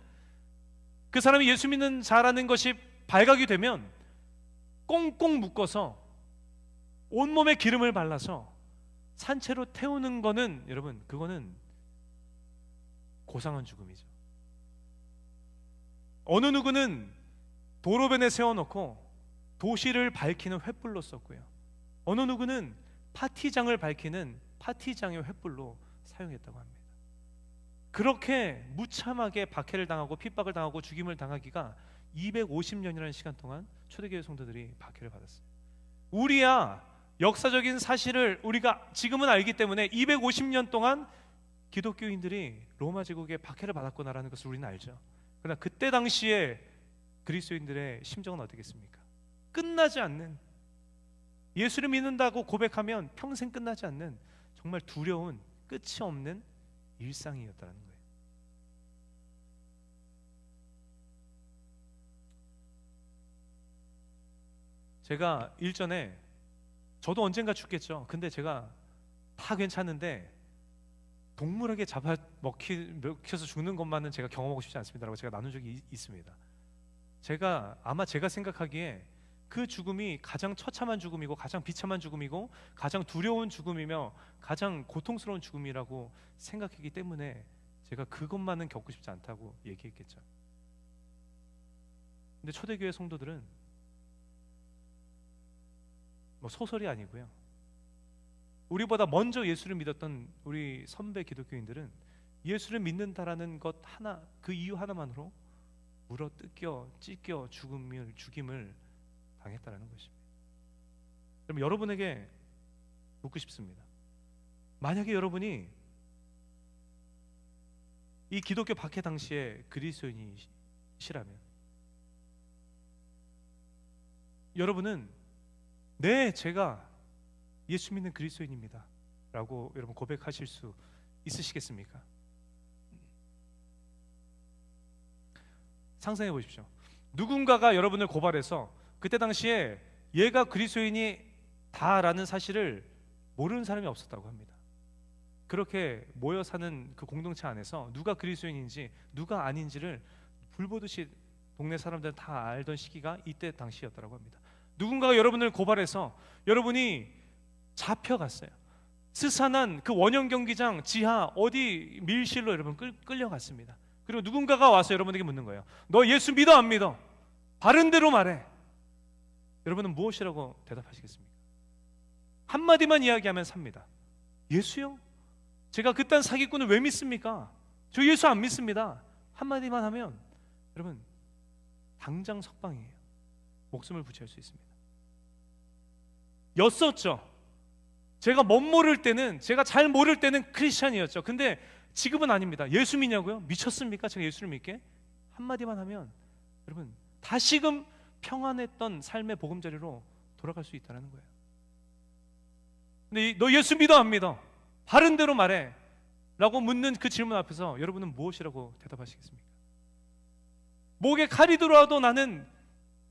그 사람이 예수 믿는 자라는 것이 발각이 되면 꽁꽁 묶어서 온몸에 기름을 발라서 산채로 태우는 거는 여러분 그거는 고상한 죽음이죠. 어느 누구는 도로변에 세워놓고 도시를 밝히는 횃불로 썼고요. 어느 누구는 파티장을 밝히는 파티장의 횃불로 사용했다고 합니다. 그렇게 무참하게 박해를 당하고 핍박을 당하고 죽임을 당하기가 250년이라는 시간 동안 초대교회 성도들이 박해를 받았어요. 우리야 역사적인 사실을 우리가 지금은 알기 때문에 250년 동안 기독교인들이 로마 제국의 박해를 받았구나라는 것을 우리는 알죠. 그러나 그때 당시에 그리스도인들의 심정은 어떻겠습니까? 끝나지 않는, 예수를 믿는다고 고백하면 평생 끝나지 않는 정말 두려운 끝이 없는 일상이었다는 거예요. 제가 일전에 저도 언젠가 죽겠죠. 근데 제가 다 괜찮은데 동물에게 잡아 먹혀서 죽는 것만은 제가 경험하고 싶지 않습니다라고 제가 나눈 적이 있습니다. 제가 생각하기에 그 죽음이 가장 처참한 죽음이고 가장 비참한 죽음이고 가장 두려운 죽음이며 가장 고통스러운 죽음이라고 생각했기 때문에 제가 그것만은 겪고 싶지 않다고 얘기했겠죠. 근데 초대교회 성도들은 뭐 소설이 아니고요. 우리보다 먼저 예수를 믿었던 우리 선배 기독교인들은 예수를 믿는다라는 것 하나, 그 이유 하나만으로 물어 뜯겨 찢겨 죽임을 당했다라는 것입니다. 그럼 여러분에게 묻고 싶습니다. 만약에 여러분이 이 기독교 박해 당시에 그리스도인이시라면 여러분은 네, 제가 예수 믿는 그리스도인입니다 라고 여러분 고백하실 수 있으시겠습니까? 상상해 보십시오. 누군가가 여러분을 고발해서 그때 당시에 얘가 그리스도인이다 라는 사실을 모르는 사람이 없었다고 합니다. 그렇게 모여 사는 그 공동체 안에서 누가 그리스도인인지 누가 아닌지를 불보듯이 동네 사람들은 다 알던 시기가 이때 당시였다고 합니다. 누군가가 여러분을 고발해서 여러분이 잡혀갔어요. 스산한 그 원형 경기장 지하 어디 밀실로 여러분 끌려갔습니다. 그리고 누군가가 와서 여러분에게 묻는 거예요. 너 예수 믿어 안 믿어? 바른 대로 말해. 여러분은 무엇이라고 대답하시겠습니까? 한마디만 이야기하면 삽니다. 예수요? 제가 그딴 사기꾼을 왜 믿습니까? 저 예수 안 믿습니다. 한마디만 하면 여러분 당장 석방이에요. 목숨을 부지할 수 있습니다. 였었죠. 제가 모를 때는, 제가 잘 모를 때는 크리스찬이었죠. 근데 지금은 아닙니다. 예수 믿냐고요? 미쳤습니까? 제가 예수를 믿게? 한마디만 하면 여러분 다시금 평안했던 삶의 보금자리로 돌아갈 수 있다는 거예요. 근데 너 예수 믿어 안 믿어? 바른 대로 말해 라고 묻는 그 질문 앞에서 여러분은 무엇이라고 대답하시겠습니까? 목에 칼이 들어와도 나는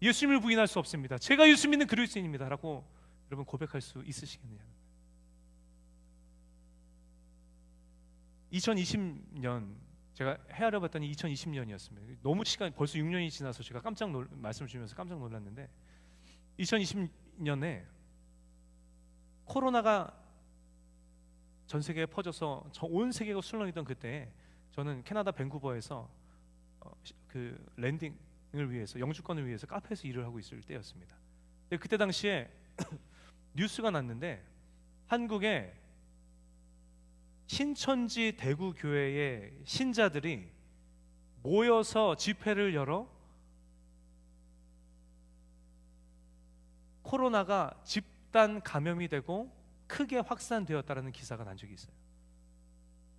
예수님을 부인할 수 없습니다. 제가 예수 믿는 그리스도인입니다 라고 여러분 고백할 수 있으시겠느냐. 2020년 제가 헤아려 봤더니 2020년이었습니다. 너무 시간이 벌써 6년이 지나서 제가 말씀을 주면서 깜짝 놀랐는데 2020년에 코로나가 전 세계에 퍼져서 온 세계가 술렁이던 그때 저는 캐나다 밴쿠버에서 그 랜딩을 위해서 영주권을 위해서 카페에서 일을 하고 있을 때였습니다. 근데 그때 당시에 뉴스가 났는데 한국에 신천지 대구 교회의 신자들이 모여서 집회를 열어 코로나가 집단 감염이 되고 크게 확산되었다라는 기사가 난 적이 있어요.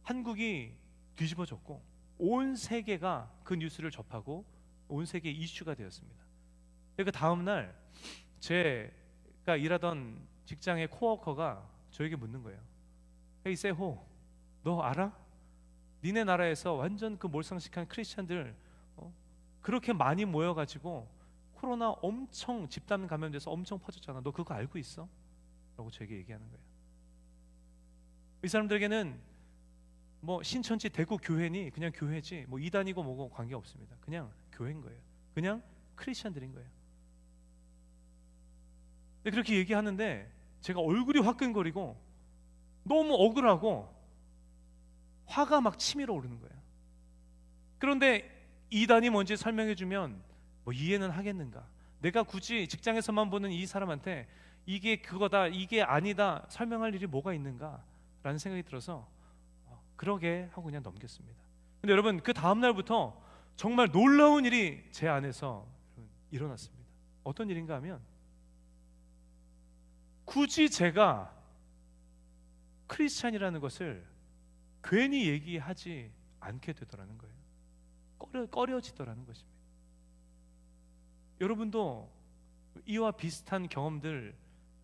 한국이 뒤집어졌고 온 세계가 그 뉴스를 접하고 온 세계 이슈가 되었습니다. 그 다음 날 제가 일하던 직장의 코워커가 저에게 묻는 거예요. 헤이 세호, 너 알아? 니네 나라에서 완전 그 몰상식한 크리스찬들 그렇게 많이 모여가지고 코로나 엄청 집단 감염돼서 엄청 퍼졌잖아. 너 그거 알고 있어? 라고 저에게 얘기하는 거예요. 이 사람들에게는 뭐 신천지 대구 교회니 그냥 교회지 뭐 이단이고 뭐고 관계없습니다. 그냥 교회인 거예요. 그냥 크리스찬들인 거예요. 근데 그렇게 얘기하는데 제가 얼굴이 화끈거리고 너무 억울하고 화가 막 치밀어 오르는 거예요. 그런데 이단이 뭔지 설명해주면 뭐 이해는 하겠는가? 내가 굳이 직장에서만 보는 이 사람한테 이게 그거다, 이게 아니다 설명할 일이 뭐가 있는가? 라는 생각이 들어서 그러게 하고 그냥 넘겼습니다. 근데 여러분 그 다음 날부터 정말 놀라운 일이 제 안에서 일어났습니다. 어떤 일인가 하면 굳이 제가 크리스찬이라는 것을 괜히 얘기하지 않게 되더라는 거예요. 꺼려지더라는 것입니다. 여러분도 이와 비슷한 경험들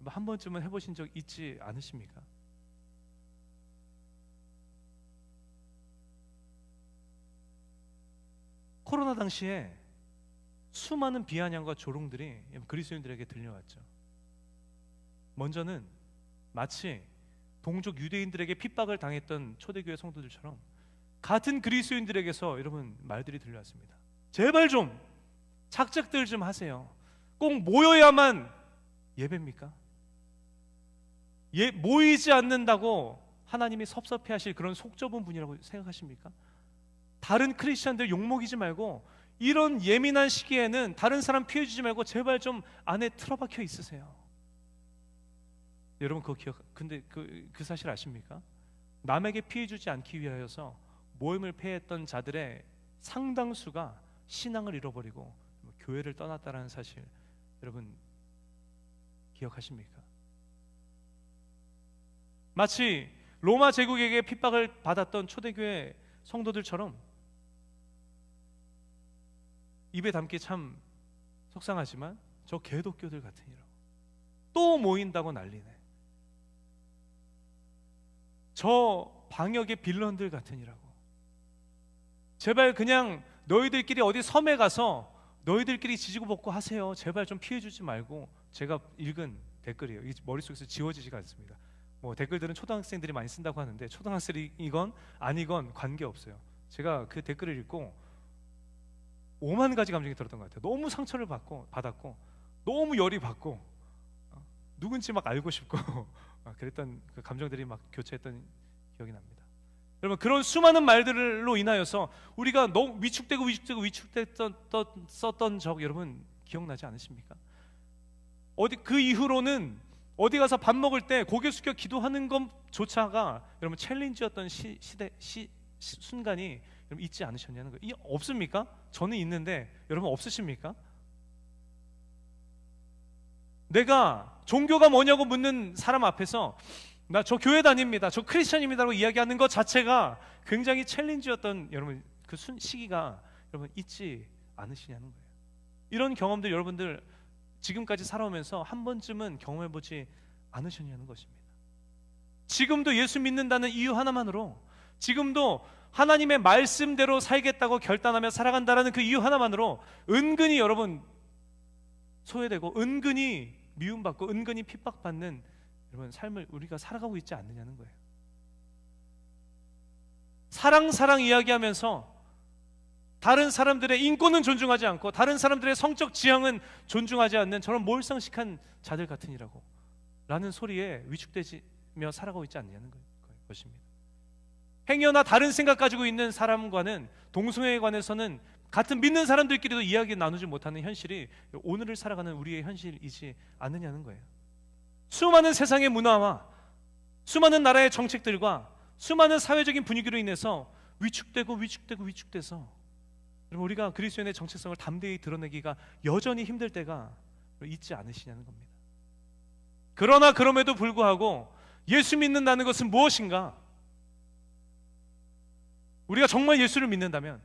한 번쯤은 해보신 적 있지 않으십니까? 코로나 당시에 수많은 비아냥과 조롱들이 그리스도인들에게 들려왔죠. 먼저는 마치 동족 유대인들에게 핍박을 당했던 초대교회 성도들처럼 같은 그리스도인들에게서 여러분 말들이 들려왔습니다. 제발 좀 착착들 좀 하세요. 꼭 모여야만 예배입니까? 모이지 않는다고 하나님이 섭섭해하실 그런 속 좁은 분이라고 생각하십니까? 다른 크리스천들 욕먹이지 말고 이런 예민한 시기에는 다른 사람 피해 주지 말고 제발 좀 안에 틀어박혀 있으세요. 여러분 근데 그 사실 아십니까? 남에게 피해 주지 않기 위하여서 모임을 폐했던 자들의 상당수가 신앙을 잃어버리고 교회를 떠났다는 사실 여러분 기억하십니까? 마치 로마 제국에게 핍박을 받았던 초대교회 성도들처럼 입에 담기 참 속상하지만 저 개독교들 같으니라고 또 모인다고 난리네. 저 방역의 빌런들 같으니라고. 제발 그냥 너희들끼리 어디 섬에 가서 너희들끼리 지지고 볶고 하세요. 제발 좀 피해주지 말고. 제가 읽은 댓글이에요. 이게 머릿속에서 지워지지가 않습니다. 뭐 댓글들은 초등학생들이 많이 쓴다고 하는데 초등학생이건 아니건 관계없어요. 제가 그 댓글을 읽고 5만 가지 감정이 들었던 것 같아요. 너무 상처를 받았고 너무 열이 받고 누군지 막 알고 싶고 그랬던 그 감정들이 막 교체했던 기억이 납니다. 여러분, 그런 수많은 말들로 인하여서 우리가 너무 위축됐던 적 여러분 기억나지 않으십니까? 그 이후로는 어디 가서 밥 먹을 때 고개 숙여 기도하는 것조차가 여러분 챌린지였던 순간이 여러분 있지 않으셨냐는 거예요. 없습니까? 저는 있는데 여러분 없으십니까? 내가 종교가 뭐냐고 묻는 사람 앞에서 나 저 교회 다닙니다, 저 크리스천입니다라고 이야기하는 것 자체가 굉장히 챌린지였던 여러분 그 시기가 여러분 있지 않으시냐는 거예요. 이런 경험들 여러분들 지금까지 살아오면서 한 번쯤은 경험해보지 않으셨냐는 것입니다. 지금도 예수 믿는다는 이유 하나만으로, 지금도 하나님의 말씀대로 살겠다고 결단하며 살아간다는 그 이유 하나만으로 은근히 여러분 소외되고 은근히 미움받고 은근히 핍박받는 여러분 삶을 우리가 살아가고 있지 않느냐는 거예요. 사랑 이야기하면서 다른 사람들의 인권은 존중하지 않고 다른 사람들의 성적 지향은 존중하지 않는 저런 몰상식한 자들 같으니라고 라는 소리에 위축되며 살아가고 있지 않느냐는 것입니다. 행여나 다른 생각 가지고 있는 사람과는 동성애에 관해서는 같은 믿는 사람들끼리도 이야기 나누지 못하는 현실이 오늘을 살아가는 우리의 현실이지 않느냐는 거예요. 수많은 세상의 문화와 수많은 나라의 정책들과 수많은 사회적인 분위기로 인해서 위축돼서 여러분 우리가 그리스도인의 정체성을 담대히 드러내기가 여전히 힘들 때가 있지 않으시냐는 겁니다. 그러나 그럼에도 불구하고 예수 믿는다는 것은 무엇인가? 우리가 정말 예수를 믿는다면,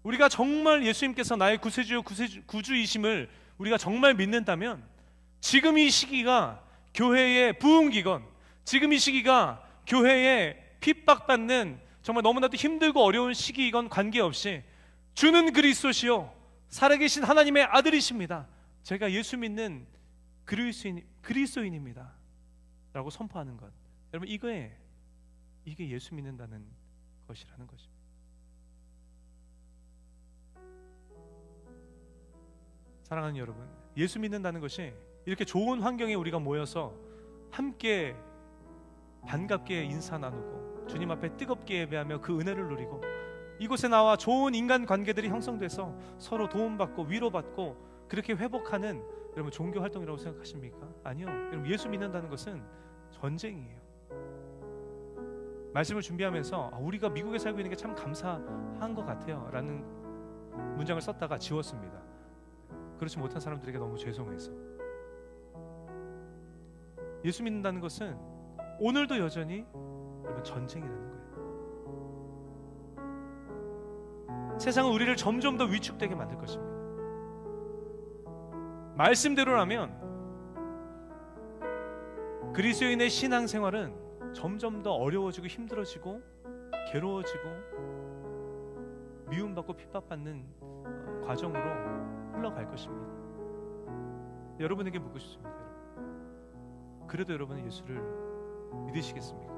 우리가 정말 예수님께서 나의 구세주요 구주이심을 우리가 정말 믿는다면 지금 이 시기가 교회의 부흥기건, 지금 이 시기가 교회의 핍박받는 정말 너무나도 힘들고 어려운 시기이건 관계없이 주는 그리스도시요 살아계신 하나님의 아들이십니다, 제가 예수 믿는 그리스도인입니다 라고 선포하는 것, 여러분 이게 예수 믿는다는 것이라는 것입니다. 사랑하는 여러분, 예수 믿는다는 것이 이렇게 좋은 환경에 우리가 모여서 함께 반갑게 인사 나누고 주님 앞에 뜨겁게 예배하며 그 은혜를 누리고 이곳에 나와 좋은 인간 관계들이 형성돼서 서로 도움받고 위로받고 그렇게 회복하는 여러분 종교 활동이라고 생각하십니까? 아니요. 여러분 예수 믿는다는 것은 전쟁이에요. 말씀을 준비하면서 우리가 미국에 살고 있는 게 참 감사한 것 같아요 라는 문장을 썼다가 지웠습니다. 그렇지 못한 사람들에게 너무 죄송해서. 예수 믿는다는 것은 오늘도 여전히 여러분 전쟁이라는 거예요. 세상은 우리를 점점 더 위축되게 만들 것입니다. 말씀대로라면 그리스도인의 신앙생활은 점점 더 어려워지고 힘들어지고 괴로워지고 미움받고 핍박받는 과정으로 흘러갈 것입니다. 여러분에게 묻고 싶습니다. 그래도 여러분은 예수를 믿으시겠습니까?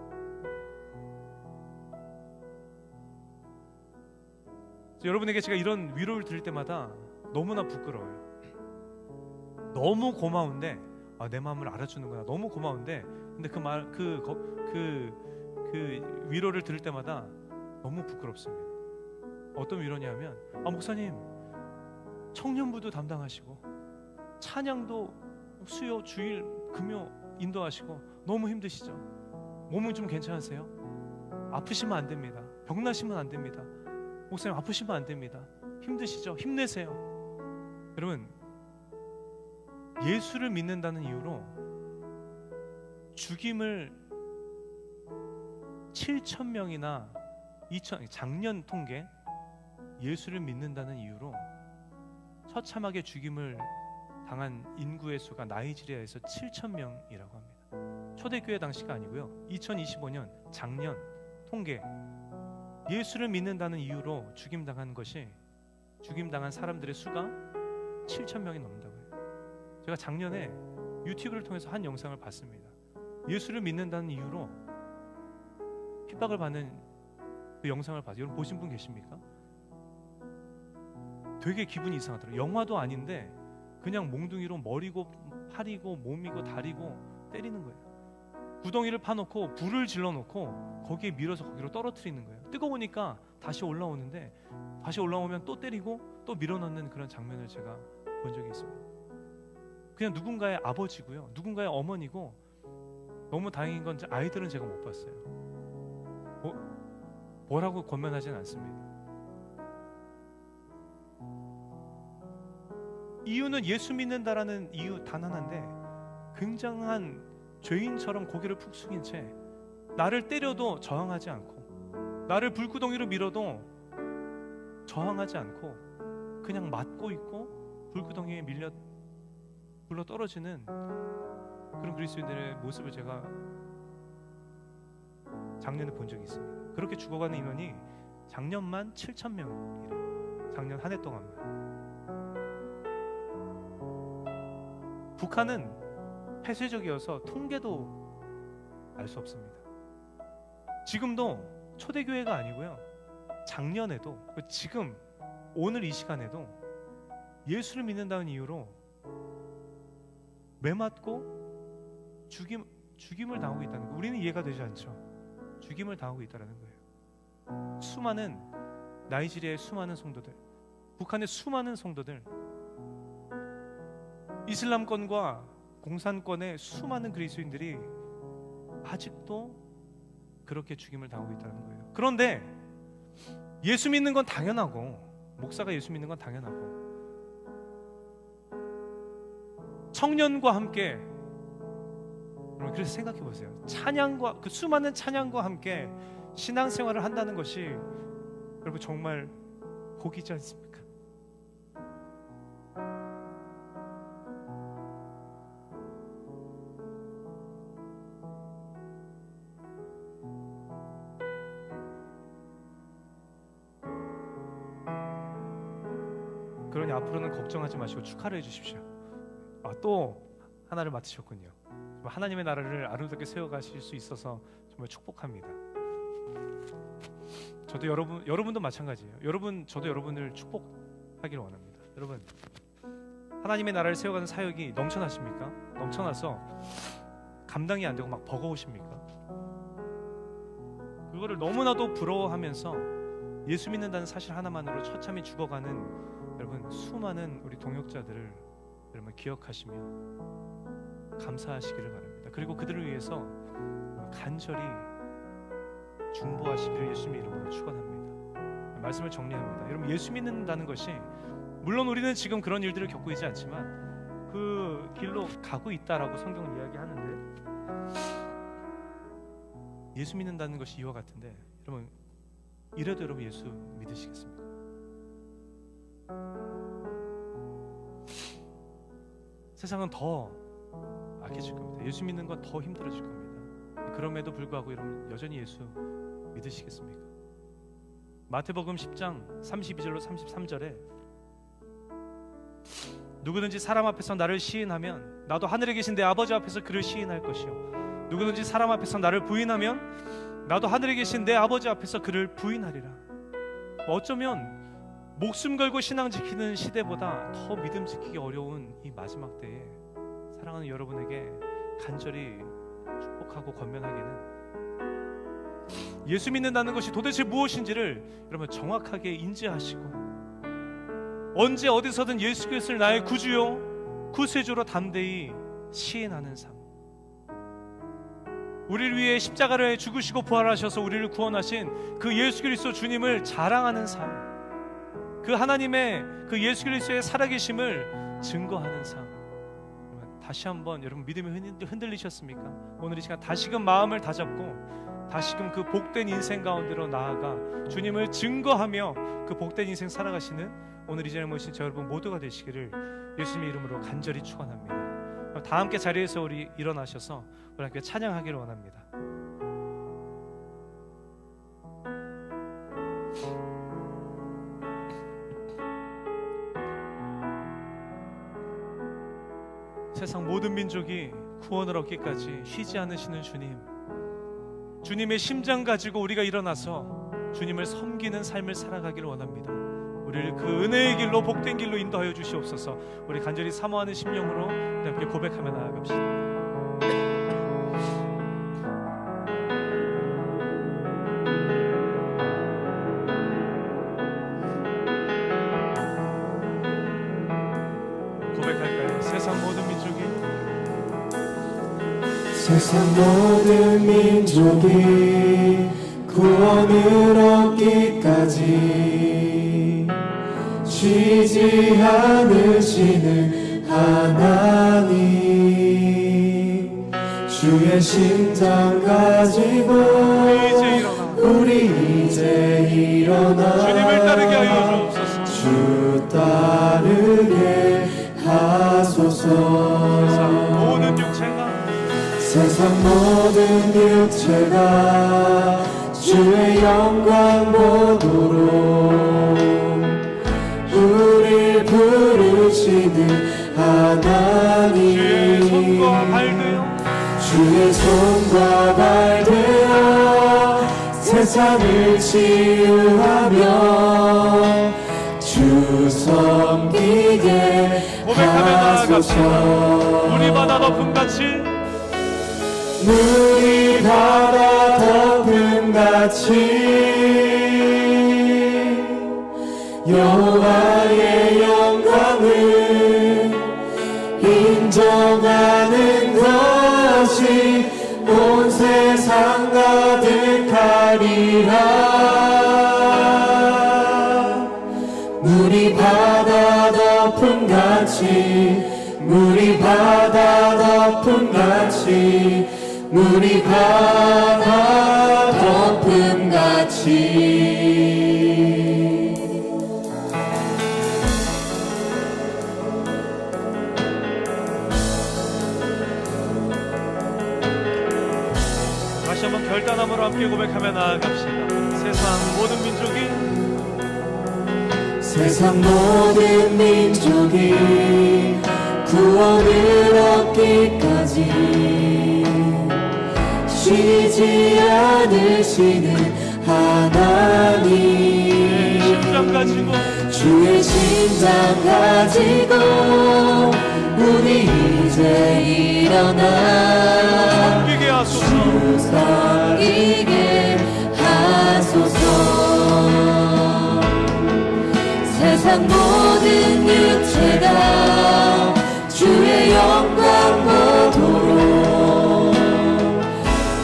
여러분에게 제가 이런 위로를 드릴 때마다 너무나 부끄러워요. 너무 고마운데 내 마음을 알아주는구나. 너무 고마운데 근데 그 위로를 들을 때마다 너무 부끄럽습니다. 어떤 위로냐면 목사님 청년부도 담당하시고 찬양도 수요 주일 금요 인도하시고 너무 힘드시죠? 몸은 좀 괜찮으세요? 아프시면 안 됩니다. 병나시면 안 됩니다. 목사님 아프시면 안 됩니다. 힘드시죠? 힘내세요. 여러분, 예수를 믿는다는 이유로 죽임을 7,000명이나 작년 통계, 예수를 믿는다는 이유로 처참하게 죽임을 당한 인구의 수가 나이지리아에서 7,000명이라고 합니다. 초대교회 당시가 아니고요. 2025년 작년 통계, 예수를 믿는다는 이유로 죽임당한 사람들의 수가 7,000명이 넘는다고 해요. 제가 작년에 유튜브를 통해서 한 영상을 봤습니다. 예수를 믿는다는 이유로 핍박을 받는 그 영상을 봤어요. 여러분 보신 분 계십니까? 되게 기분이 이상하더라고요. 영화도 아닌데 그냥 몽둥이로 머리고 팔이고 몸이고 다리고 때리는 거예요. 구덩이를 파놓고 불을 질러놓고 거기에 밀어서 거기로 떨어뜨리는 거예요. 뜨거우니까 다시 올라오는데 다시 올라오면 또 때리고 또 밀어넣는 그런 장면을 제가 본 적이 있습니다. 그냥 누군가의 아버지고요, 누군가의 어머니고, 너무 다행인 건 아이들은 제가 못 봤어요. 뭐라고 권면하지는 않습니다. 이유는 예수 믿는다라는 이유 단 하나인데 굉장한 죄인처럼 고개를 푹 숙인 채 나를 때려도 저항하지 않고 나를 불구덩이로 밀어도 저항하지 않고 그냥 맞고 있고 불구덩이에 밀려 굴러 떨어지는 그런 그리스도인들의 모습을 제가 작년에 본 적이 있습니다. 그렇게 죽어가는 인원이 작년만 7,000명이래요. 작년 한 해 동안만. 북한은 폐쇄적이어서 통계도 알 수 없습니다. 지금도 초대교회가 아니고요, 작년에도, 지금 오늘 이 시간에도 예수를 믿는다는 이유로 매맞고 죽임을 당하고 있다는 거, 우리는 이해가 되지 않죠. 죽임을 당하고 있다는 거예요. 수많은 나이지리아의 수많은 성도들, 북한의 수많은 성도들, 이슬람권과 공산권의 수많은 그리스도인들이 아직도 그렇게 죽임을 당하고 있다는 거예요. 그런데 예수 믿는 건 당연하고, 목사가 예수 믿는 건 당연하고, 청년과 함께, 여러분 그래서 생각해 보세요. 찬양과, 그 수많은 찬양과 함께 신앙생활을 한다는 것이 여러분 정말 복이지 않습니까? 그러니 앞으로는 걱정하지 마시고 축하를 해주십시오. 또 하나를 맡으셨군요. 하나님의 나라를 아름답게 세워가실 수 있어서 정말 축복합니다. 저도 여러분도 마찬가지예요. 저도 여러분을 축복하기를 원합니다. 여러분, 하나님의 나라를 세워가는 사역이 넘쳐나십니까? 넘쳐나서 감당이 안 되고 막 버거우십니까? 그거를 너무나도 부러워하면서 예수 믿는다는 사실 하나만으로 처참히 죽어가는 여러분 수많은 우리 동역자들을 여러분 기억하시며 감사하시기를 바랍니다. 그리고 그들을 위해서 간절히 중보하시기를 예수님의 이름으로 축원합니다. 말씀을 정리합니다. 여러분, 예수 믿는다는 것이, 물론 우리는 지금 그런 일들을 겪고 있지 않지만 그 길로 가고 있다라고 성경은 이야기하는데, 예수 믿는다는 것이 이와 같은데, 여러분 이래도 여러분 예수 믿으시겠습니까? 세상은 더 악해질 겁니다. 예수 믿는 건 더 힘들어질 겁니다. 그럼에도 불구하고 여러분 여전히 예수 믿으시겠습니까? 마태복음 10장 32절로 33절에 누구든지 사람 앞에서 나를 시인하면 나도 하늘에 계신 내 아버지 앞에서 그를 시인할 것이요, 누구든지 사람 앞에서 나를 부인하면 나도 하늘에 계신 내 아버지 앞에서 그를 부인하리라. 어쩌면 목숨 걸고 신앙 지키는 시대보다 더 믿음 지키기 어려운 이 마지막 때에 사랑하는 여러분에게 간절히 축복하고 권면하기는, 예수 믿는다는 것이 도대체 무엇인지를 여러분 정확하게 인지하시고 언제 어디서든 예수 그리스도를 나의 구주요 구세주로 담대히 시인하는 삶, 우리를 위해 십자가를 죽으시고 부활하셔서 우리를 구원하신 그 예수 그리스도 주님을 자랑하는 삶, 그 하나님의 그 예수 그리스도의 살아계심을 증거하는 삶. 다시 한번 여러분 믿음이 흔들리셨습니까? 오늘 이 시간 다시금 마음을 다잡고 다시금 그 복된 인생 가운데로 나아가 주님을 증거하며 그 복된 인생 살아가시는 오늘 이 자리에 모신 저 여러분 모두가 되시기를 예수님의 이름으로 간절히 축원합니다. 다 함께 자리에서 우리 일어나셔서 우리 함께 찬양하기를 원합니다. 세상 모든 민족이 구원을 얻기까지 쉬지 않으시는 주님, 주님의 심장 가지고 우리가 일어나서 주님을 섬기는 삶을 살아가기를 원합니다. 우리를 그 은혜의 길로 복된 길로 인도하여 주시옵소서. 우리 간절히 사모하는 심령으로 우리 함께 고백하며 나아갑시다. 세상 모든 민족이 구원을 얻기까지 쉬지 않으시는 하나님, 주의 심장 가지고 우리 이제 일어나 주님을 따르게 하여 주옵소서. 주 따르게 하소서. 세상 모든 육체가 주의 영광 보도록 우릴 부르시는 하나님, 주의 손과 발 되어 세상을 치유하며 주 섬기게 하소서. 우리 바다 덮음같이 물이 바다 덮음같이 여호와의 영광을 인정하는 것이 온 세상 가득하리라. 물이 바다 덮음같이, 물이 바다 덮음같이, 물이 바다 덮음같이. 다시 한번 결단함으로 함께 고백하며 나아갑시다. 세상 모든 민족이 구원을 얻기까지 쉬지 않으시는 하나님, 주의 심장 가지고 우리 이제 일어나 주 섬기게 하소서. 세상 모든 육체가 주의 영광 보도록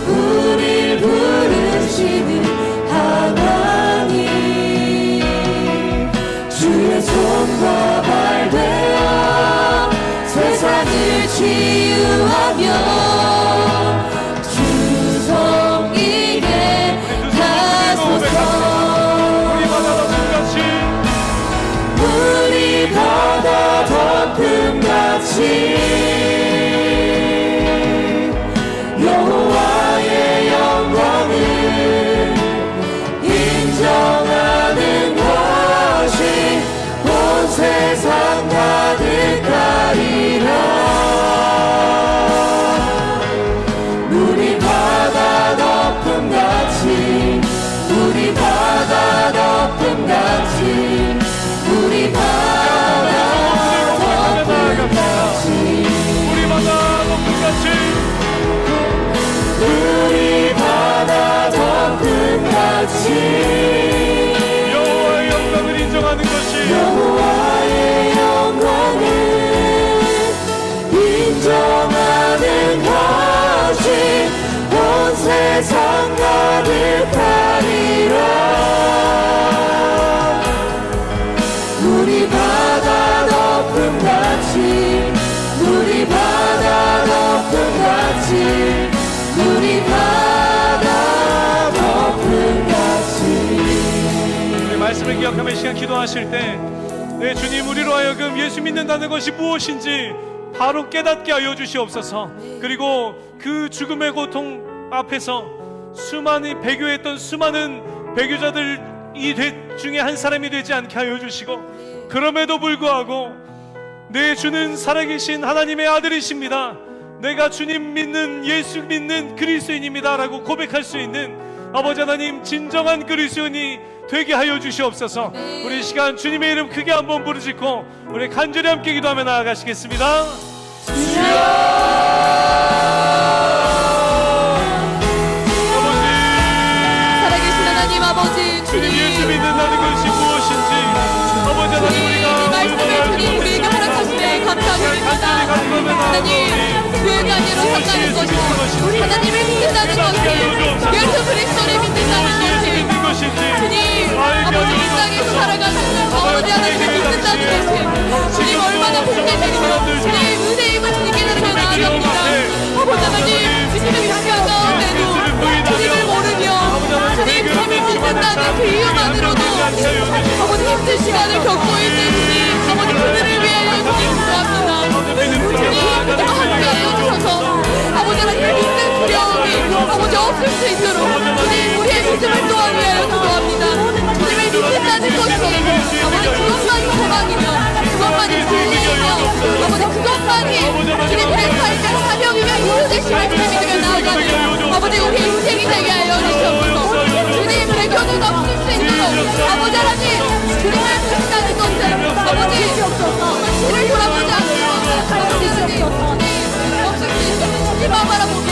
우릴 부르시는 하나님, 주의 손과 발 되어 세상을 치유하며 주 섬기게 하소서. 우리 바다 덮음같이 여호와의 영광을 인정하는 것이 온 세상 가득하리라. 우리 바다 덮음같이, 우리 바다 덮음같이 우리 바다 덮음같이 여호와의 영광을 인정하는 것이 여호와의 영광을 인정하는 것이 온 세상 가득하리라. 우리 바다 덮음같이 우리 바다 덮음같이 우리 바다 덮음같이. 우리 말씀을 기억하며 이 시간 기도하실 때 네, 주님, 우리로 하여금 예수 믿는다는 것이 무엇인지 바로 깨닫게 하여 주시옵소서. 그리고 그 죽음의 고통 앞에서 수많이 배교했던 수많은 배교자들 이 중에 한 사람이 되지 않게 하여 주시고, 그럼에도 불구하고 내 주는 살아계신 하나님의 아들이십니다, 내가 주님 믿는 예수 믿는 그리스도인입니다 라고 고백할 수 있는 아버지 하나님, 진정한 그리스도인이 되게 하여 주시옵소서. 우리 이 시간 주님의 이름 크게 한번 부르짖고 우리 간절히 함께 기도하며 나아가시겠습니다. 살아계신 하나님 아버지, 주님, 예수 믿는다는 것이 무엇인지 아버지 하나님, 우리가 이 말씀을 주님 우리에게 허락하시네 감사합니다. 하나님, 교회가 아니라 산다는 것이, 하나님을 믿는다는 것이, 예수 그리스도를 믿는다는 것이, 주님 아버지 이 땅에서 살아가는 아버지 하나님을 믿는다는 것이 주님 얼마나 복되시고 주님 은혜임을 주님께 드리며 나아갑니다. 아버지 하나님, 주님을 위한 가운데도 주님을 모르며 주님 주님을 믿는다는 그 이유만으로도 아버지 힘든 시간을 겪고 있는 주님, 아버지 그들을 위하여 주님 기도합니다. 주님 그와 함께하여 주셔서 아버지 하나님 믿는 두려움이 아버지 없을 수 있도록 주님 우리의 믿음을 또한 위하여 기도합니다. 주님을 믿는다는 것이 아버지 그것만이 소망이며 그것만이 진리이며 아버지 그것만이 주님의 삶의 사명이며 이유 되심을 믿으며 나아가는 아버지 우리의 인생이 되게 하여 주시옵소서. 주님 배교는 없을 수 있도록 아버지 하나님 주님을 믿는다는 것은 아버지 주님을 돌아보지 않고 아버지 주님 없을 수 있도록 주님만 바라보며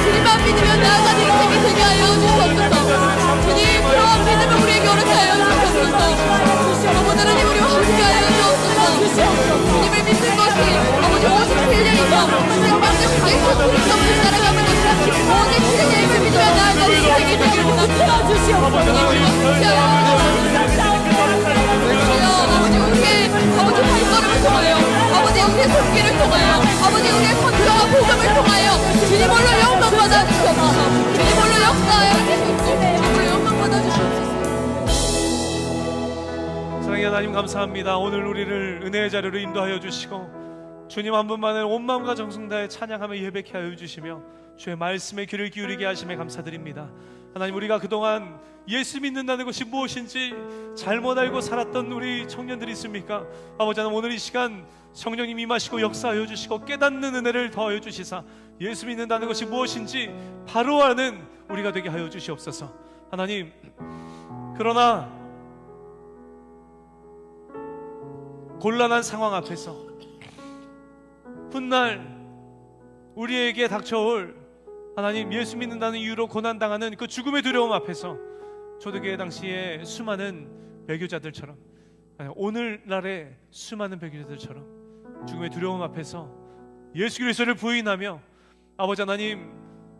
주님만 믿으며 나아가는 인생이 되게 하여 주시옵소서. 주님 그러한 믿음을 우리에게 허락하여 주시옵소서. 아버지 하나님 우리와 함께하여 주옵소서. 주님을 믿는 것이 아버지 오직 진리이며 주님 반드시 예수 그리스도를 따라가는 것이 오직 주님의 힘을 믿으며 나아가는 인생이 되기를 원합니다. 주시옵소서. 아버지 우리의 아버지 발걸음을 통하여 아버지 우리의 손길을 통하여 아버지 우리의 선교와 복음을 통하여 주님 홀로 영광 받아 주시옵소서. 주님 홀로 역사하여 주시옵소서. 주님 홀로 영광 받아 주시옵소서. 사랑의 하나님, 감사합니다. 오늘 우리를 은혜의 자리로 인도하여 주시고 주님 한 분만을 온 마음과 정성 다해 찬양하며 예배케 하여 주시며 주의 말씀에 귀를 기울이게 하심에 감사드립니다. 하나님, 우리가 그동안 예수 믿는다는 것이 무엇인지 잘못 알고 살았던 우리 청년들이 있습니까? 아버지 하나님, 오늘 이 시간 성령님 임하시고 역사하여 주시고 깨닫는 은혜를 더하여 주시사 예수 믿는다는 것이 무엇인지 바로 아는 우리가 되게 하여 주시옵소서. 하나님, 그러나 곤란한 상황 앞에서 훗날 우리에게 닥쳐올 하나님, 예수 믿는다는 이유로 고난당하는 그 죽음의 두려움 앞에서 초대교회 당시에 수많은 배교자들처럼, 오늘날의 수많은 배교자들처럼 죽음의 두려움 앞에서 예수 그리스도를 부인하며 아버지 하나님,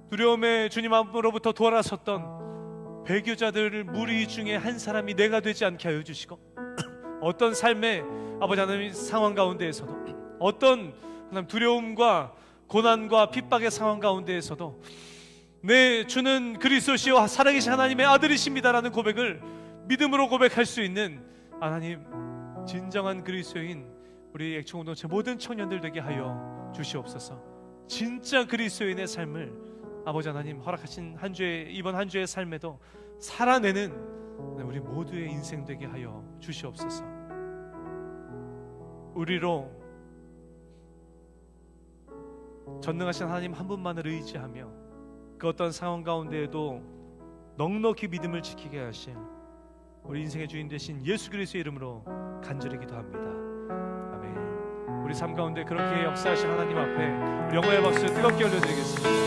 두려움의 주님 앞으로부터 돌아섰던 배교자들 무리 중에 한 사람이 내가 되지 않게 하여 주시고 어떤 삶의 아버지 하나님 상황 가운데에서도 어떤 하나님 두려움과 고난과 핍박의 상황 가운데에서도 내 주는 그리스도시요 살아계신 하나님의 아들이십니다라는 고백을 믿음으로 고백할 수 있는 하나님, 진정한 그리스도인 우리 액천공동체 모든 청년들 되게 하여 주시옵소서. 진짜 그리스도인의 삶을 아버지 하나님 허락하신 한 주의 이번 한 주의 삶에도 살아내는 우리 모두의 인생 되게 하여 주시옵소서. 우리로 전능하신 하나님 한 분만을 의지하며 그 어떤 상황 가운데에도 넉넉히 믿음을 지키게 하신 우리 인생의 주인 되신 예수 그리스도의 이름으로 간절히 기도합니다. 아멘. 우리 삶 가운데 그렇게 역사하신 하나님 앞에 우리 영광의 박수 뜨겁게 올려드리겠습니다.